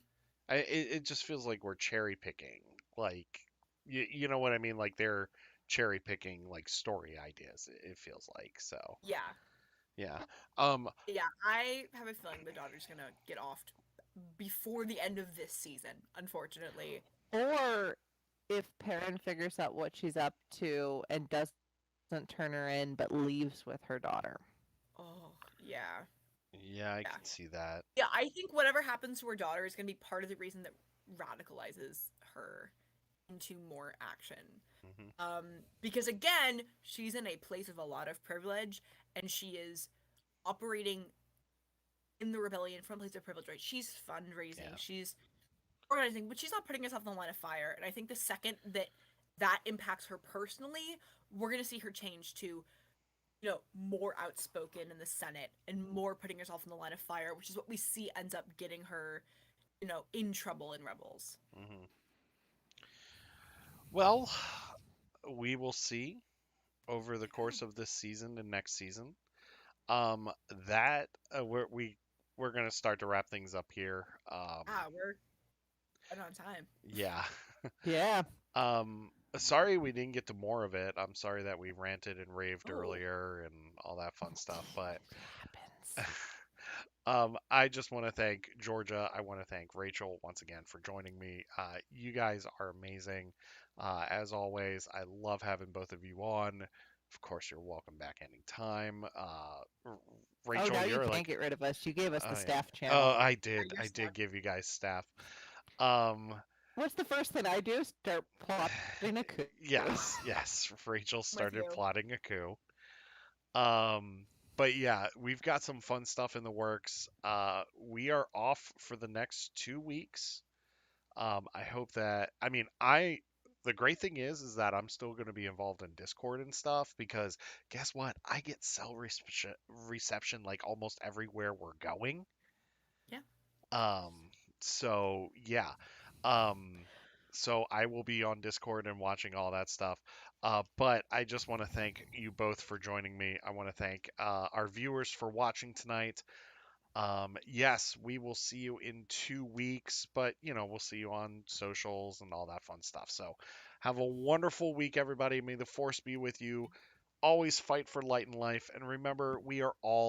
It just feels like we're cherry picking. Like, you know what I mean? Like they're cherry picking like story ideas. It feels like so. Yeah, Yeah. Um. yeah. I have a feeling the daughter's gonna get offed before the end of this season. Unfortunately, or if Perrin figures out what she's up to and doesn't turn her in but leaves with her daughter. oh yeah, Yeah, I yeah, can see that. yeah. I think whatever happens to her daughter is gonna be part of the reason that radicalizes her into more action. Hmm. Because again, she's in a place of a lot of privilege, and she is operating in the rebellion from a place of privilege. Right? She's fundraising, Yeah. she's organizing, but she's not putting herself on the line of fire. And I think the second that that impacts her personally, we're gonna see her change to, more outspoken in the Senate and more putting herself in the line of fire, which is what we see ends up getting her, in trouble in Rebels. Hmm. Well, we will see over the course of this season and next season. Um, that we're gonna start to wrap things up here. We're right on time. Yeah. Yeah. Sorry we didn't get to more of it. I'm sorry that we ranted and raved Oh, earlier and all that fun stuff, but Happens. I just want to thank Georgia. I want to thank Rachel once again for joining me. You guys are amazing. As always, I love having both of you on. Of course, you're welcome back anytime. Oh, Rachel, now you you're can't like, get rid of us. You gave us the oh yeah, staff oh channel. I are did, you I stuck? did give you guys staff. Um, What's the first thing I do? Start plotting a coup. yes, Rachel With started you. plotting a coup. Um, but yeah, we've got some fun stuff in the works. We are off for the next 2 weeks. I hope that, I mean, the great thing is that I'm still going to be involved in Discord and stuff because guess what? I get reception like almost everywhere we're going. Yeah. Um, so yeah. Um, So I will be on Discord and watching all that stuff. But I just want to thank you both for joining me. I want to thank our viewers for watching tonight. Yes, we will see you in 2 weeks, but we'll see you on socials and all that fun stuff. So have a wonderful week, everybody. May the force be with you. Always fight for light and life. And remember, we are all